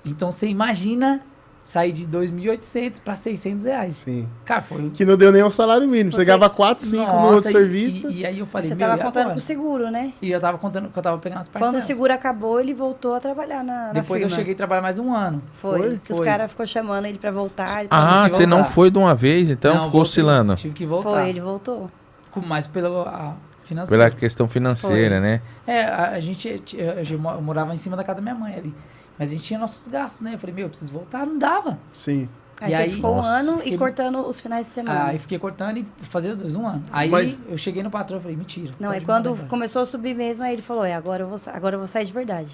Então você imagina sair de 2.800 para 600 reais. Sim. Cara, foi... Que não deu nem um salário mínimo. Você ganhava 4, 5 no outro serviço. E aí eu falei, você tava contando com o seguro, né? E eu tava contando que eu tava pegando as parcelas. Quando o seguro acabou, ele voltou a trabalhar na Depois firma. eu cheguei a trabalhar mais um ano. Foi. Os caras ficou chamando ele pra voltar. Você não foi de uma vez, então? Não, ficou oscilando? Tive que voltar. Foi, ele voltou. Mas pela financeira. Pela questão financeira, né? Eu morava em cima da casa da minha mãe ali. Mas a gente tinha nossos gastos, né? Eu falei, eu preciso voltar, não dava. Sim. Aí você ficou um ano e cortando os finais de semana. Aí fiquei cortando e fazia os dois, um ano. Aí eu cheguei no patrão e falei, mentira. Não, aí quando começou a subir mesmo, aí ele falou, agora eu vou sair de verdade.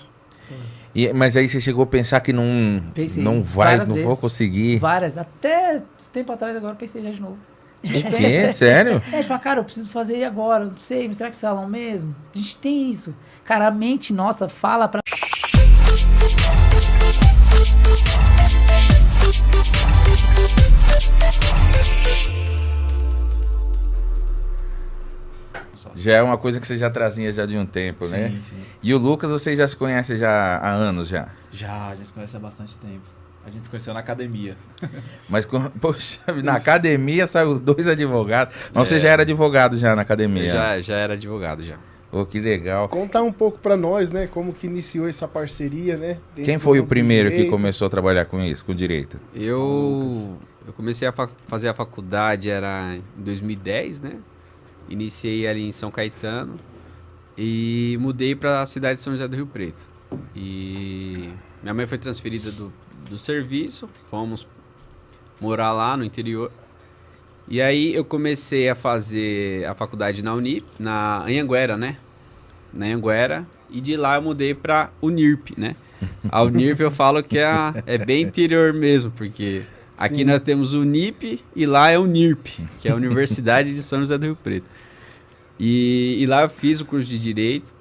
Mas aí você chegou a pensar que não vou conseguir? Várias. Até esse tempo atrás agora eu pensei já de novo. O quê? Sério? A gente fala, cara, eu preciso fazer agora, não sei, mas será que é salão mesmo? A gente tem isso. Cara, a mente nossa fala pra... Já é uma coisa que você já trazia já de um tempo, né? Sim. E o Lucas, você já se conhece já há anos já? Já, a gente se conhece há bastante tempo. A gente se conheceu na academia. Mas, poxa, na academia saiu os dois advogados. Mas você já era advogado já na academia? Eu já era advogado já. Oh, que legal. Contar um pouco pra nós, né? Como que iniciou essa parceria, né? Quem foi o primeiro que começou a trabalhar com isso, com direito? Eu comecei a fazer a faculdade, era em 2010, né? Iniciei ali em São Caetano e mudei para a cidade de São José do Rio Preto. E minha mãe foi transferida do serviço, fomos morar lá no interior. E aí eu comecei a fazer a faculdade na Unip, na Anhanguera, né? Na Anhanguera. E de lá eu mudei para Unirp, né? A Unirp eu falo que é bem interior mesmo, porque aqui Sim. nós temos o Unip e lá é o Unirp, que é a Universidade de São José do Rio Preto. E lá eu fiz o curso de Direito.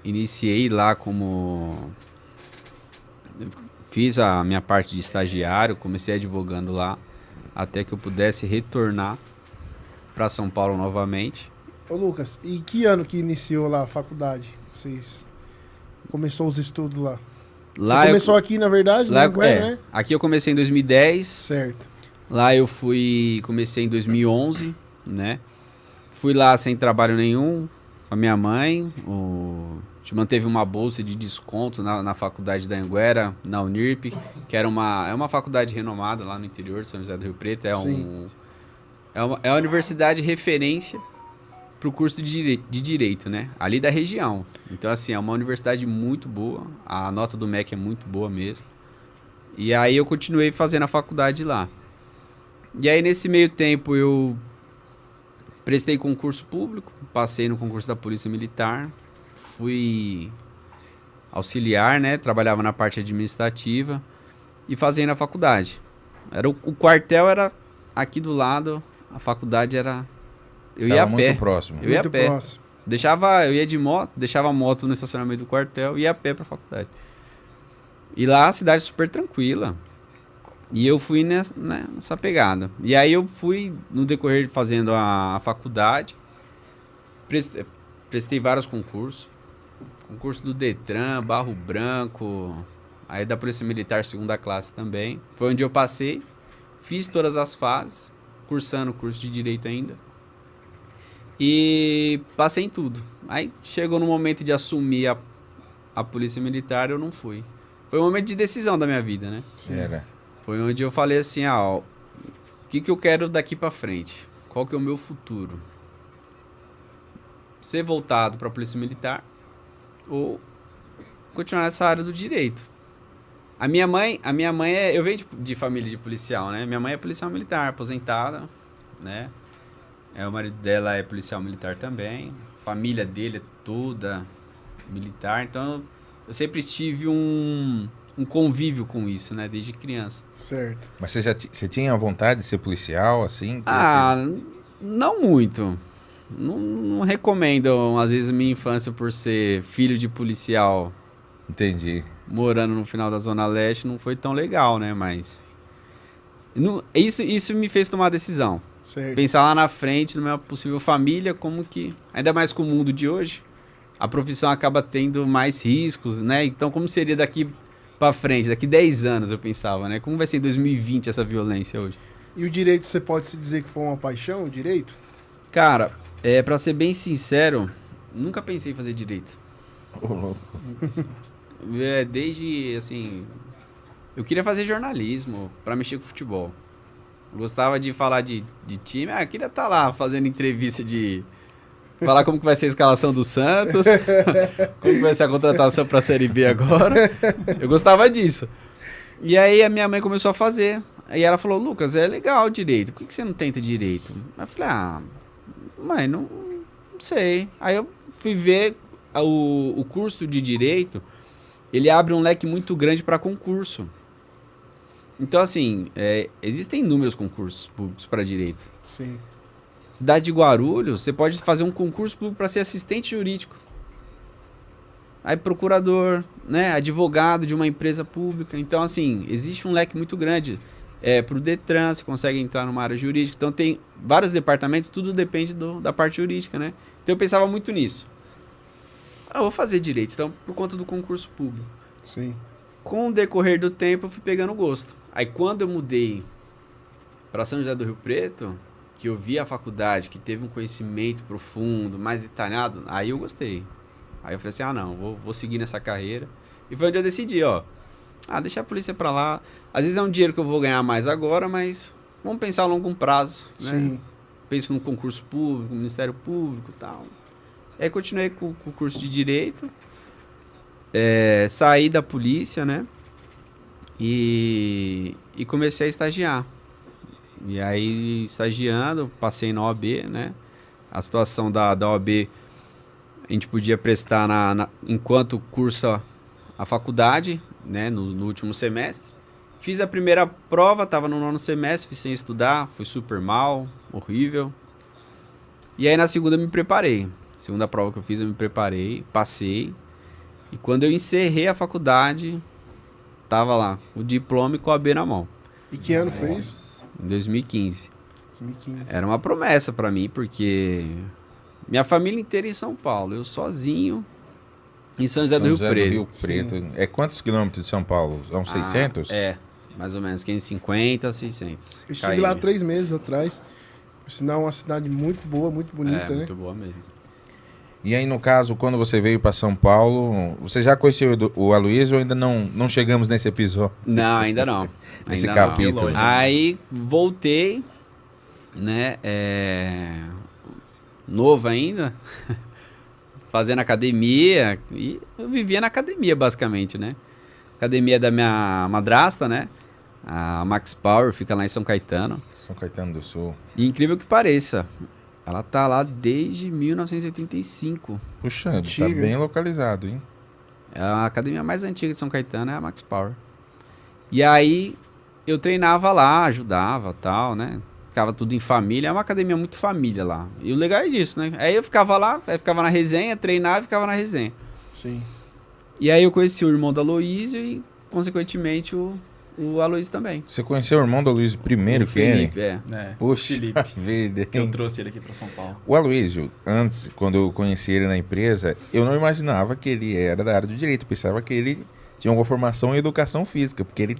Iniciei lá como... Fiz a minha parte de estagiário, comecei advogando lá, até que eu pudesse retornar para São Paulo novamente. Ô Lucas, e que ano que iniciou lá a faculdade? Vocês começou os estudos lá? Você começou aqui, na verdade? Lá, né? Aqui eu comecei em 2010. Certo. Lá eu comecei em 2011, né? Fui lá sem trabalho nenhum, com a minha mãe. A gente manteve uma bolsa de desconto na faculdade da Anhanguera, na Unirp, que é uma faculdade renomada lá no interior de São José do Rio Preto. É uma universidade referência para o curso de Direito, né? Ali da região. Então, assim, é uma universidade muito boa. A nota do MEC é muito boa mesmo. E aí eu continuei fazendo a faculdade lá. E aí, nesse meio tempo, eu Prestei concurso público, passei no concurso da Polícia Militar, fui auxiliar, né? Trabalhava na parte administrativa e fazendo a faculdade. O quartel era aqui do lado, a faculdade era... Eu ia a pé. Muito próximo. Eu ia a pé. Eu ia de moto, deixava a moto no estacionamento do quartel e ia a pé pra faculdade. E lá a cidade super tranquila. E eu fui nessa pegada. E aí eu fui, no decorrer fazendo a faculdade, prestei vários concursos. Concurso do Detran, Barro Branco, aí da Polícia Militar 2ª classe também. Foi onde eu passei, fiz todas as fases, cursando o curso de Direito ainda. E passei em tudo. Aí chegou no momento de assumir a Polícia Militar, eu não fui. Foi um momento de decisão da minha vida, né? Era. Foi onde eu falei assim, o que eu quero daqui pra frente? Qual que é o meu futuro? Ser voltado pra Polícia Militar ou continuar nessa área do direito. A minha mãe eu venho de família de policial, né? Minha mãe é policial militar, aposentada, né? O marido dela é policial militar também. A família dele é toda militar. Então, eu sempre tive um convívio com isso, né? Desde criança. Certo. Mas você tinha vontade de ser policial, assim? Não muito. Não recomendo, às vezes, minha infância por ser filho de policial. Entendi. Morando no final da Zona Leste, não foi tão legal, né? Mas... Isso me fez tomar a decisão. Certo. Pensar lá na frente, numa possível família, como que... Ainda mais com o mundo de hoje, a profissão acaba tendo mais riscos, né? Então, como seria daqui pra frente? Daqui 10 anos, eu pensava, né? Como vai ser em 2020 essa violência hoje? E o direito, você pode se dizer que foi uma paixão, o direito? Cara, pra ser bem sincero, nunca pensei em fazer direito. Ô, louco. Desde, assim... Eu queria fazer jornalismo pra mexer com futebol. Gostava de falar de time. Queria estar lá fazendo entrevista de... Falar como que vai ser a escalação do Santos. Como que vai ser a contratação pra Série B agora. Eu gostava disso. E aí a minha mãe começou a fazer. Aí ela falou, Lucas, é legal direito. Por que você não tenta direito? Aí eu falei, mãe, não sei. Aí eu fui ver o curso de direito. Ele abre um leque muito grande para concurso. Então, assim, existem inúmeros concursos públicos para direito. Sim. Cidade de Guarulhos, você pode fazer um concurso público para ser assistente jurídico. Aí procurador, né, advogado de uma empresa pública. Então, assim, existe um leque muito grande. Para o Detran, você consegue entrar numa área jurídica. Então, tem vários departamentos, tudo depende da parte jurídica, né? Então, eu pensava muito nisso. Eu vou fazer direito, então, por conta do concurso público. Sim. Com o decorrer do tempo, eu fui pegando gosto. Aí, quando eu mudei para São José do Rio Preto, que eu vi a faculdade, que teve um conhecimento profundo, mais detalhado, aí eu gostei. Aí eu falei assim, não, vou seguir nessa carreira. E foi onde eu decidi, deixa a polícia pra lá. Às vezes é um dinheiro que eu vou ganhar mais agora, mas vamos pensar a longo prazo, né? Sim. Penso no concurso público, no Ministério Público e tal. Aí continuei com o curso de Direito, saí da polícia, né? E comecei a estagiar. E aí, estagiando, passei na OAB, né? A situação da OAB, a gente podia prestar enquanto cursa a faculdade, né? No último semestre. Fiz a primeira prova, estava no 9º semestre, fiz sem estudar, fui super mal, horrível. E aí, na segunda, eu me preparei. Segunda prova que eu fiz, eu me preparei, passei. E quando eu encerrei a faculdade, tava lá, o diploma e com a OAB na mão. E que ano foi isso? Em 2015. 2015. Era uma promessa pra mim, porque minha família inteira em São Paulo, eu sozinho em São José do Rio Preto. É quantos quilômetros de São Paulo? São 600? Mais ou menos, 550, 600. Eu estive lá 3 meses atrás. Por sinal, é uma cidade muito boa, muito bonita, né? Muito boa mesmo. E aí, no caso, quando você veio para São Paulo, você já conheceu o Aloysio ou ainda não chegamos nesse episódio? Não, ainda não. Nesse capítulo. Não. Aí, voltei, né, novo ainda, fazendo academia, e eu vivia na academia, basicamente, né? Academia da minha madrasta, né? A Max Power, fica lá em São Caetano. São Caetano do Sul. E incrível que pareça, Ela tá lá desde 1985. Puxa, tá bem localizado, hein? A academia mais antiga de São Caetano é a Max Power. E aí eu treinava lá, ajudava, tal, né? Ficava tudo em família, é uma academia muito família lá. E o legal é disso, né? Aí eu ficava lá, ficava na resenha, treinava e ficava na resenha. Sim. E aí eu conheci o irmão do Aloysio e, consequentemente, o Aloysio também. Você conheceu o irmão do Aloysio primeiro, que é? Felipe, Puxa Felipe, vida. que eu trouxe ele aqui para São Paulo. O Aloysio, antes, quando eu conheci ele na empresa, eu não imaginava que ele era da área do direito. Eu pensava que ele tinha uma formação em educação física, porque ele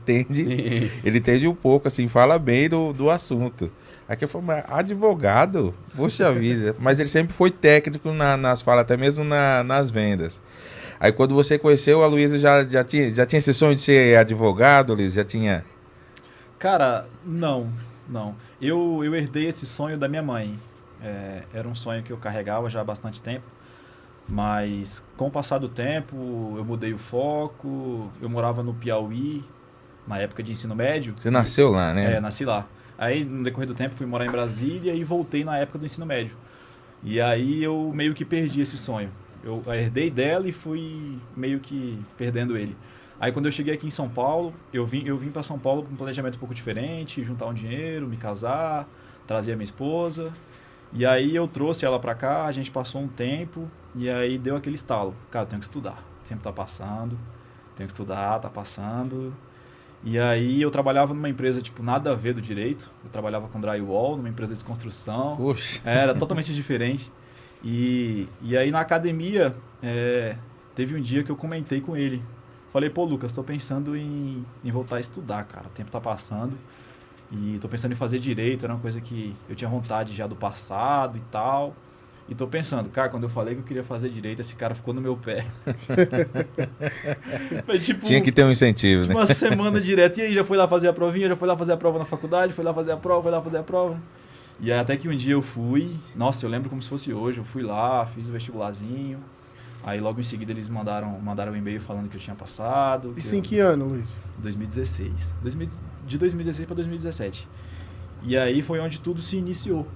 entende um pouco, assim, fala bem do assunto. Aqui eu falei, advogado? Poxa vida. Mas ele sempre foi técnico nas falas, até mesmo nas vendas. Aí quando você conheceu, a Luísa já tinha esse sonho de ser advogado, Luísa? Já tinha... Cara, não. Eu herdei esse sonho da minha mãe. Era um sonho que eu carregava já há bastante tempo. Mas com o passar do tempo, eu mudei o foco. Eu morava no Piauí, na época de ensino médio. Você nasceu lá, né? Nasci lá. Aí, no decorrer do tempo, fui morar em Brasília e voltei na época do ensino médio. E aí eu meio que perdi esse sonho. Eu herdei dela e fui meio que perdendo ele. Aí quando eu cheguei aqui em São Paulo, eu vim para São Paulo com um planejamento um pouco diferente, juntar um dinheiro, me casar, trazer a minha esposa. E aí eu trouxe ela para cá, a gente passou um tempo e aí deu aquele estalo. Cara, eu tenho que estudar, sempre tá passando, tenho que estudar, tá passando. E aí eu trabalhava numa empresa, tipo, nada a ver do direito. Eu trabalhava com drywall, numa empresa de construção. Puxa. Era totalmente diferente. E aí na academia, teve um dia que eu comentei com ele. Falei, pô, Lucas, tô pensando em voltar a estudar, cara. O tempo tá passando. E tô pensando em fazer direito, era uma coisa que eu tinha vontade já do passado e tal. E tô pensando, cara, quando eu falei que eu queria fazer direito, esse cara ficou no meu pé. Foi, tipo, tinha que ter um incentivo, né? Uma semana direto. E aí, já foi lá fazer a provinha, já foi lá fazer a prova na faculdade, foi lá fazer a prova. E aí, até que um dia eu fui, nossa, eu lembro como se fosse hoje, eu fui lá, fiz o vestibularzinho. Aí logo em seguida eles mandaram um e-mail falando que eu tinha passado. Isso em que ano, Luiz? 2016. De 2016 para 2017. E aí foi onde tudo se iniciou.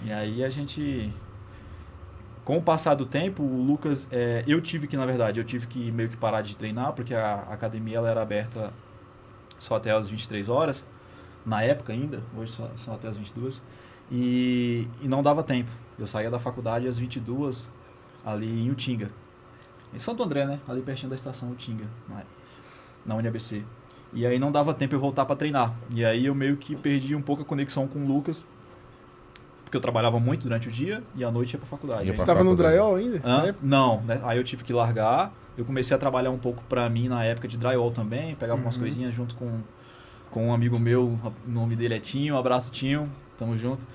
E aí a gente... Com o passar do tempo, o Lucas... eu tive que meio que parar de treinar, porque a academia ela era aberta só até as 23 horas. Na época ainda, hoje só até as 22. E não dava tempo. Eu saía da faculdade às 22, ali em Utinga. Em Santo André, né? Ali pertinho da estação Utinga, na UniABC. E aí não dava tempo eu voltar para treinar. E aí eu meio que perdi um pouco a conexão com o Lucas, porque eu trabalhava muito durante o dia e à noite ia pra faculdade. Você estava no drywall ainda? Não, né? Aí eu tive que largar. Eu comecei a trabalhar um pouco pra mim na época de drywall também, pegava umas coisinhas junto com um amigo meu, o nome dele é Tinho, um abraço Tinho, tamo junto.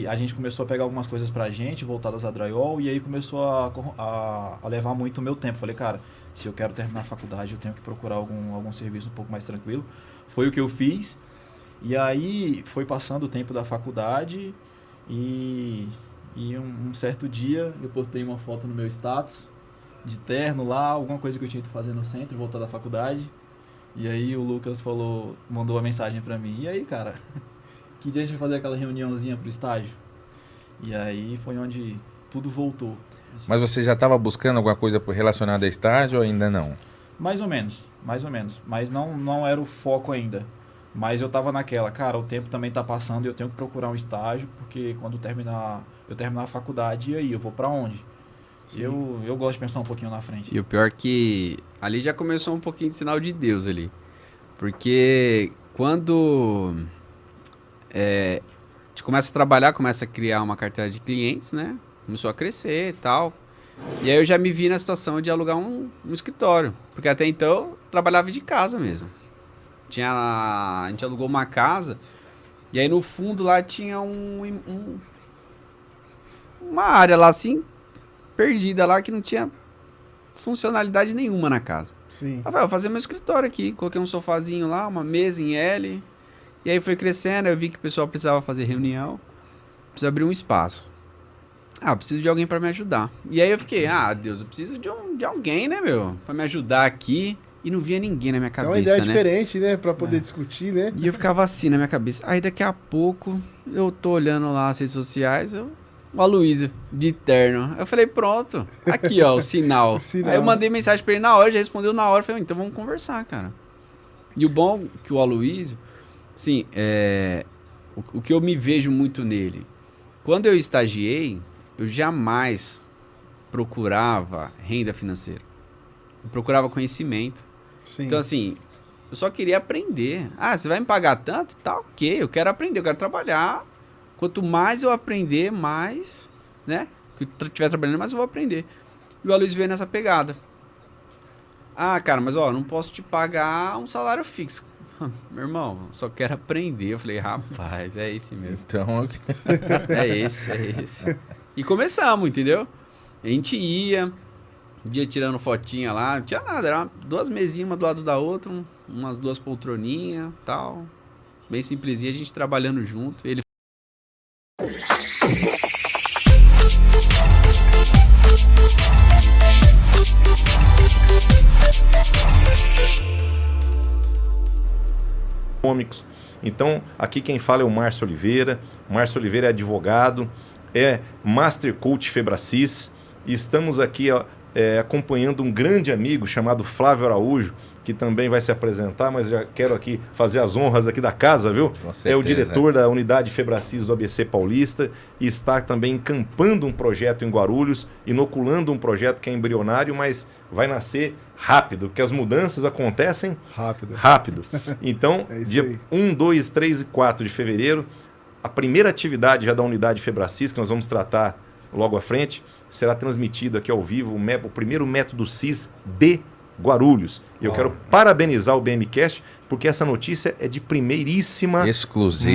A gente começou a pegar algumas coisas pra gente, voltadas a drywall, e aí começou a levar muito o meu tempo. Falei, cara, se eu quero terminar a faculdade, eu tenho que procurar algum serviço um pouco mais tranquilo. Foi o que eu fiz, e aí foi passando o tempo da faculdade, e um certo dia eu postei uma foto no meu status, de terno lá, alguma coisa que eu tinha que fazer no centro, voltar da faculdade. E aí o Lucas mandou uma mensagem pra mim, e aí, cara, que dia a gente vai fazer aquela reuniãozinha pro estágio? E aí foi onde tudo voltou. Mas você já estava buscando alguma coisa relacionada a estágio ou ainda não? Mais ou menos. Mas não era o foco ainda. Mas eu tava naquela, cara, o tempo também tá passando e eu tenho que procurar um estágio, porque quando eu terminar a faculdade, e aí, eu vou pra onde? Eu gosto de pensar um pouquinho na frente. E o pior é que ali já começou um pouquinho de sinal de Deus ali. Porque quando a gente começa a trabalhar, começa a criar uma carteira de clientes, né? Começou a crescer e tal. E aí eu já me vi na situação de alugar um escritório. Porque até então eu trabalhava de casa mesmo. A gente alugou uma casa e aí no fundo lá tinha uma área lá assim, perdida lá, que não tinha funcionalidade nenhuma na casa. Sim. Eu falei, vou fazer meu escritório aqui. Coloquei um sofazinho lá, uma mesa em L. E aí foi crescendo, eu vi que o pessoal precisava fazer reunião. Precisa abrir um espaço. Preciso de alguém para me ajudar. E aí eu fiquei, Deus, eu preciso de alguém, né, meu? Para me ajudar aqui. E não via ninguém na minha cabeça, É uma ideia né? diferente, né? Pra poder discutir, né? E eu ficava assim na minha cabeça. Aí daqui a pouco, eu tô olhando lá as redes sociais, o Aloysio, de terno. Eu falei, pronto, aqui ó, o sinal. O sinal. Aí eu mandei mensagem pra ele na hora, já respondeu na hora. Falei, então vamos conversar, cara. E o bom que o Aloysio, assim, o que eu me vejo muito nele. Quando eu estagiei, eu jamais procurava renda financeira. Eu procurava conhecimento. Sim. Então, assim, eu só queria aprender. Ah, você vai me pagar tanto? Tá ok, eu quero aprender, eu quero trabalhar. Quanto mais eu aprender, mais, né? Que eu estiver trabalhando, mais eu vou aprender. E o Aloysio veio nessa pegada. Ah, cara, mas ó, não posso te pagar um salário fixo. Meu irmão, eu só quero aprender. Eu falei, rapaz, é esse mesmo. Então, É esse. E começamos, entendeu? A gente ia, um dia tirando fotinha lá, não tinha nada, era 2 mesinhas uma do lado da outra, umas 2 poltroninhas, tal. Bem simplesinha, a gente trabalhando junto. Ele econômicos. Então, aqui quem fala é o Márcio Oliveira. Márcio Oliveira é advogado, é Master Coach Febracis e estamos aqui acompanhando um grande amigo chamado Flávio Araújo, que também vai se apresentar, mas já quero aqui fazer as honras aqui da casa, viu? Com certeza. É o diretor da unidade Febracis do ABC Paulista e está também encampando um projeto em Guarulhos, inoculando um projeto que é embrionário, mas vai nascer rápido, porque as mudanças acontecem rápido. Então, dia 1, 2, 3 e 4 de fevereiro, a primeira atividade já da unidade Febracis, que nós vamos tratar logo à frente, será transmitido aqui ao vivo o primeiro método CIS de Guarulhos. Eu quero parabenizar o BMcast, porque essa notícia é de primeiríssima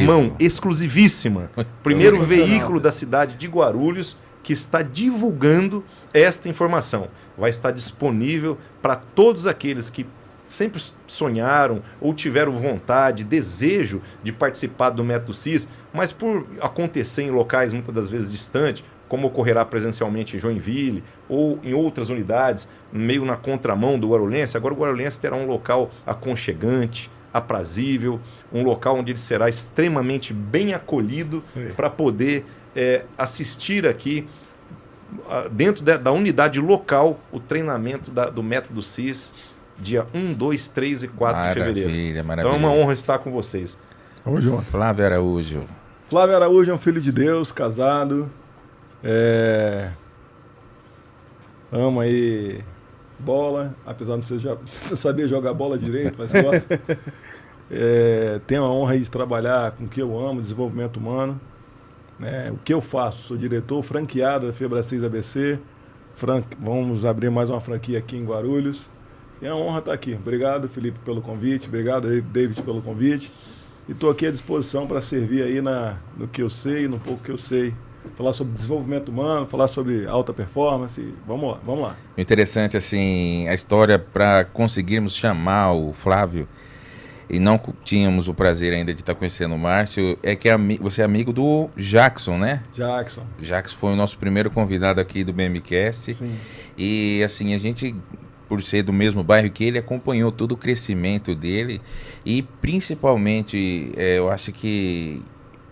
mão, exclusivíssima. Primeiro veículo da cidade de Guarulhos que está divulgando esta informação. Vai estar disponível para todos aqueles que sempre sonharam ou tiveram vontade, desejo de participar do método CIS, mas por acontecer em locais muitas das vezes distantes, como ocorrerá presencialmente em Joinville ou em outras unidades, meio na contramão do Guarulhense. Agora o Guarulhense terá um local aconchegante, aprazível, um local onde ele será extremamente bem acolhido para poder assistir aqui, dentro da unidade local, o treinamento do método CIS, dia 1, 2, 3 e 4 de fevereiro. Maravilha. Então é uma honra estar com vocês. Vamos junto. Flávio Araújo. Flávio Araújo é um filho de Deus, casado, ama aí bola, apesar de você não saber jogar bola direito, mas gosta. Tenho a honra de trabalhar com o que eu amo, desenvolvimento humano. O que eu faço? Sou diretor franqueado da Febracis ABC. Vamos abrir mais uma franquia aqui em Guarulhos. E é uma honra estar aqui. Obrigado, Felipe, pelo convite. Obrigado, David, pelo convite. E estou aqui à disposição para servir aí no que eu sei, no pouco que eu sei. Falar sobre desenvolvimento humano, falar sobre alta performance. Vamos lá. Interessante, assim, a história para conseguirmos chamar o Flávio e não tínhamos o prazer ainda de estar conhecendo o Márcio, é que você é amigo do Jackson, né? Jackson foi o nosso primeiro convidado aqui do BMcast. Sim. E assim, a gente, por ser do mesmo bairro que ele, acompanhou todo o crescimento dele e principalmente, eu acho que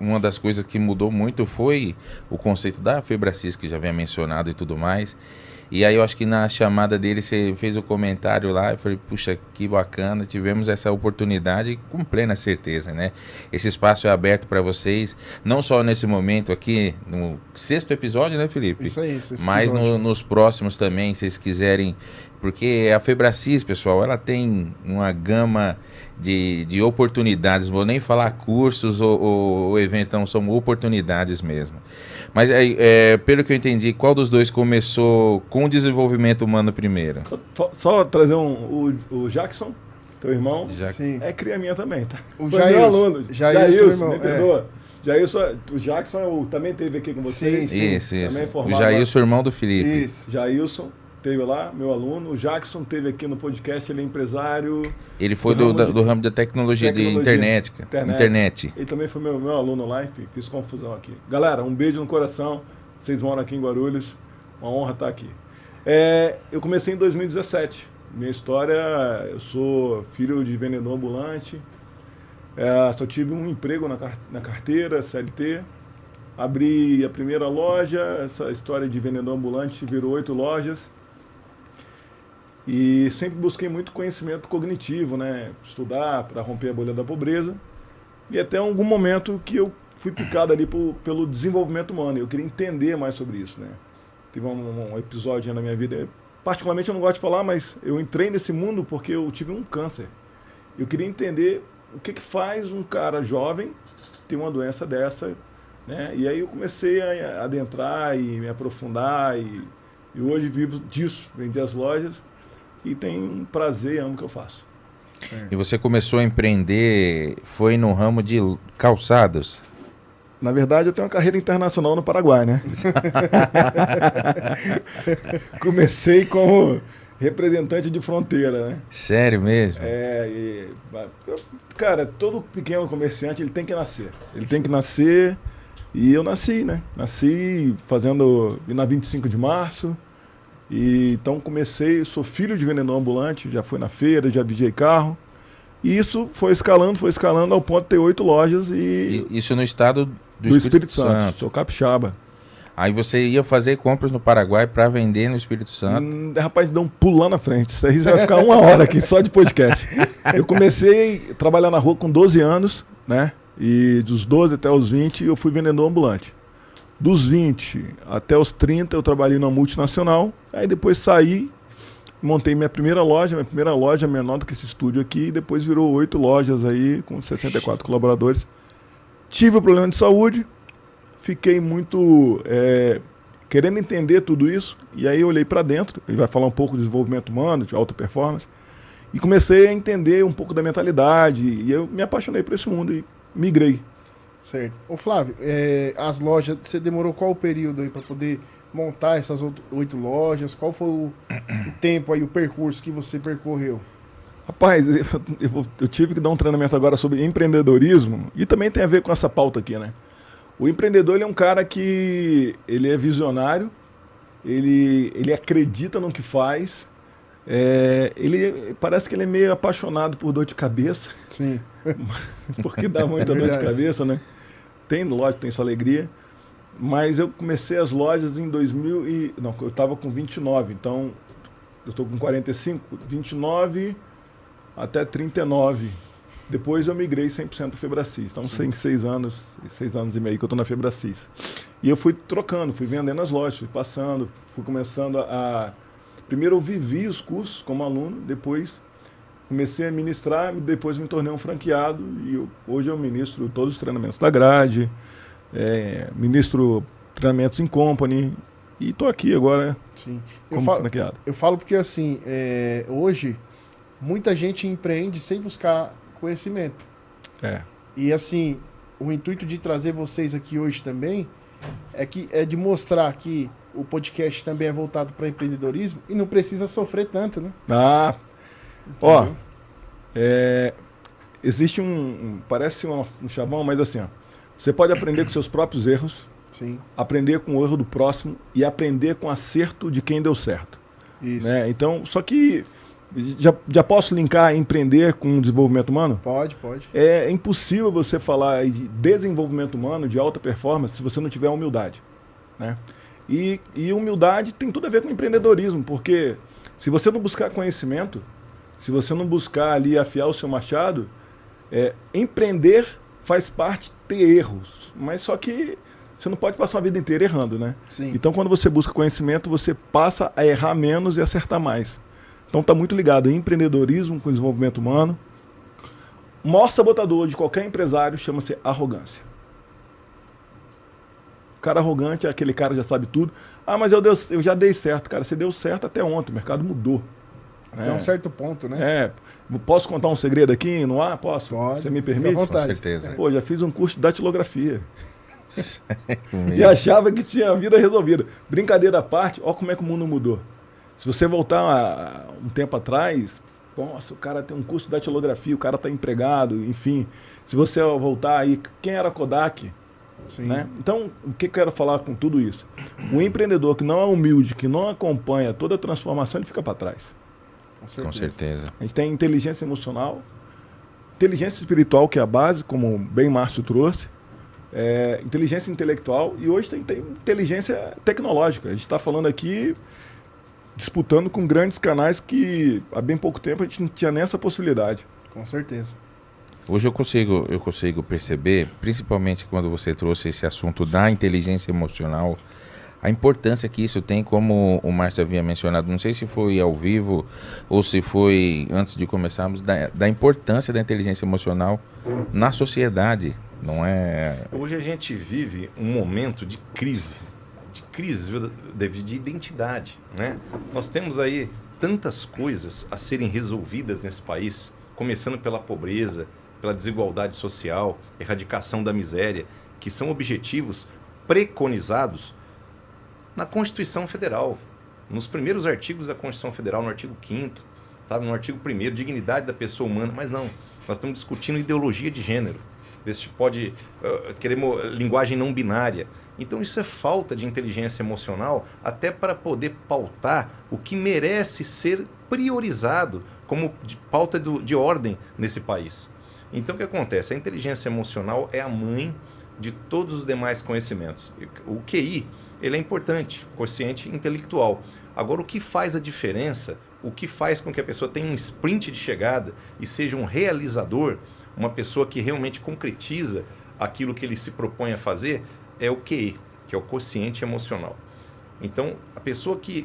uma das coisas que mudou muito foi o conceito da Febracis, que já havia mencionado e tudo mais. E aí eu acho que na chamada dele você fez o comentário lá, eu falei, puxa, que bacana, tivemos essa oportunidade com plena certeza, né? Esse espaço é aberto para vocês, não só nesse momento aqui, no 6º episódio, né, Felipe? Isso aí, mas nos próximos também, se vocês quiserem, porque a Febracis, pessoal, ela tem uma gama de oportunidades, não vou nem falar cursos ou evento, então são oportunidades mesmo. Mas pelo que eu entendi, qual dos dois começou com o desenvolvimento humano primeiro? Só trazer o Jackson, teu irmão, é cria minha também, tá? O Jailson, Jailson, me perdoa. Jailson, o Jackson também teve aqui com vocês. Isso. O Jailson, irmão do Felipe. Isso. Jailson teve lá, meu aluno. O Jackson teve aqui no podcast, ele é empresário. Ele foi do ramo da tecnologia de internet. Ele também foi meu aluno lá, fiz confusão aqui. Galera, um beijo no coração. Vocês moram aqui em Guarulhos. Uma honra estar aqui. Eu comecei em 2017. minha história, eu sou filho de vendedor ambulante, só tive um emprego na carteira, CLT, abri a primeira loja, essa história de vendedor ambulante virou 8 lojas, e sempre busquei muito conhecimento cognitivo, né? Estudar para romper a bolha da pobreza. E até algum momento que eu fui picado ali pelo desenvolvimento humano. Eu queria entender mais sobre isso, né? Teve um episódio na minha vida, particularmente eu não gosto de falar, mas eu entrei nesse mundo porque eu tive um câncer. Eu queria entender o que faz um cara jovem ter uma doença dessa, né? E aí eu comecei a adentrar e me aprofundar e hoje vivo disso, vendi as lojas. E tenho um prazer, amo o que eu faço. E você começou a empreender, foi no ramo de calçados? Na verdade, eu tenho uma carreira internacional no Paraguai, né? Comecei como representante de fronteira, né? Sério mesmo? Cara, todo pequeno comerciante, ele tem que nascer. Ele tem que nascer, e eu nasci, né? Nasci na 25 de março. E então sou filho de vendedor ambulante, já fui na feira, já vigiei carro. E isso foi escalando ao ponto de ter 8 lojas. E isso no estado do Espírito Santo. Sou capixaba. Aí você ia fazer compras no Paraguai para vender no Espírito Santo? Rapaz, dá um pulo lá na frente. Isso aí vai ficar 1 hora aqui só de podcast. Eu comecei a trabalhar na rua com 12 anos, né? E dos 12 até os 20 eu fui vendedor ambulante. Dos 20 até os 30 eu trabalhei numa multinacional, aí depois saí, montei minha primeira loja menor do que esse estúdio aqui, e depois virou 8 lojas aí, com 64 colaboradores. Tive um problema de saúde, fiquei muito querendo entender tudo isso, e aí eu olhei para dentro, ele vai falar um pouco de desenvolvimento humano, de alta performance, e comecei a entender um pouco da mentalidade, e eu me apaixonei por esse mundo e migrei. Certo. Ô Flávio, as lojas, você demorou qual o período aí para poder montar essas 8 lojas? Qual foi o tempo aí, o percurso que você percorreu? Rapaz, eu tive que dar um treinamento agora sobre empreendedorismo e também tem a ver com essa pauta aqui, né? O empreendedor, ele é um cara que ele é visionário, ele acredita no que faz, ele parece que ele é meio apaixonado por dor de cabeça. Sim. Porque dá muita dor de cabeça, né? Tem, lógico, tem sua alegria. Mas eu comecei as lojas em eu estava com 29, então eu estou com 45, 29 até 39. Depois eu migrei 100% para Febracis. Então, tem 6 anos e meio que eu estou na Febracis. E eu fui trocando, fui vendendo as lojas, fui passando, fui começando Primeiro eu vivi os cursos como aluno, depois comecei a ministrar, depois me tornei um franqueado e hoje eu ministro todos os treinamentos da grade, ministro treinamentos em company e estou aqui agora. Sim. Como franqueado. Eu falo porque assim, hoje muita gente empreende sem buscar conhecimento. E assim, o intuito de trazer vocês aqui hoje também é de mostrar que o podcast também é voltado para empreendedorismo e não precisa sofrer tanto, né? Existe parece um chavão, mas assim, você pode aprender com seus próprios erros, sim, aprender com o erro do próximo e aprender com o acerto de quem deu certo. Isso. Né? Então, só que já posso linkar empreender com desenvolvimento humano? Pode. É impossível você falar de desenvolvimento humano, de alta performance, se você não tiver humildade, né? E humildade tem tudo a ver com empreendedorismo, porque se você não buscar conhecimento, se você não buscar ali afiar o seu machado, empreender faz parte de ter erros, mas só que você não pode passar a vida inteira errando, né? Sim. Então quando você busca conhecimento, você passa a errar menos e acertar mais. Então está muito ligado em empreendedorismo com desenvolvimento humano. O maior sabotador de qualquer empresário chama-se arrogância. O cara arrogante é aquele cara que já sabe tudo. Mas eu já dei certo, cara. Você deu certo até ontem, o mercado mudou. Até um certo ponto, né? Posso contar um segredo aqui no ar? Posso? Pode. Você me permite? Com certeza. Pô, já fiz um curso de datilografia. E achava que tinha a vida resolvida. Brincadeira à parte, olha como é que o mundo mudou. Se você voltar um tempo atrás, nossa, o cara tem um curso de datilografia, o cara está empregado, enfim. Se você voltar aí, quem era Kodak? Sim. Né? Então, o que eu quero falar com tudo isso? O empreendedor que não é humilde, que não acompanha toda a transformação, ele fica para trás. Com certeza. A gente tem inteligência emocional, inteligência espiritual, que é a base, como bem Márcio trouxe, inteligência intelectual, e hoje tem inteligência tecnológica. A gente está falando aqui, disputando com grandes canais que há bem pouco tempo a gente não tinha nem essa possibilidade. Com certeza. Hoje eu consigo perceber, principalmente quando você trouxe esse assunto da inteligência emocional, a importância que isso tem, como o Márcio havia mencionado, não sei se foi ao vivo ou se foi antes de começarmos, da importância da inteligência emocional na sociedade, não é? Hoje a gente vive um momento de crise, de identidade, né? Nós temos aí tantas coisas a serem resolvidas nesse país, começando pela pobreza, pela desigualdade social, erradicação da miséria, que são objetivos preconizados na Constituição Federal, nos primeiros artigos da Constituição Federal, no artigo 5º, sabe, no artigo 1º, dignidade da pessoa humana, mas não, nós estamos discutindo ideologia de gênero, queremos linguagem não binária. Então isso é falta de inteligência emocional, até para poder pautar o que merece ser priorizado como pauta de ordem nesse país. Então o que acontece? A inteligência emocional é a mãe de todos os demais conhecimentos. O QI, ele é importante, quociente intelectual. Agora, o que faz a diferença, o que faz com que a pessoa tenha um sprint de chegada e seja um realizador, uma pessoa que realmente concretiza aquilo que ele se propõe a fazer, é o QI, que é o quociente emocional. Então, a pessoa que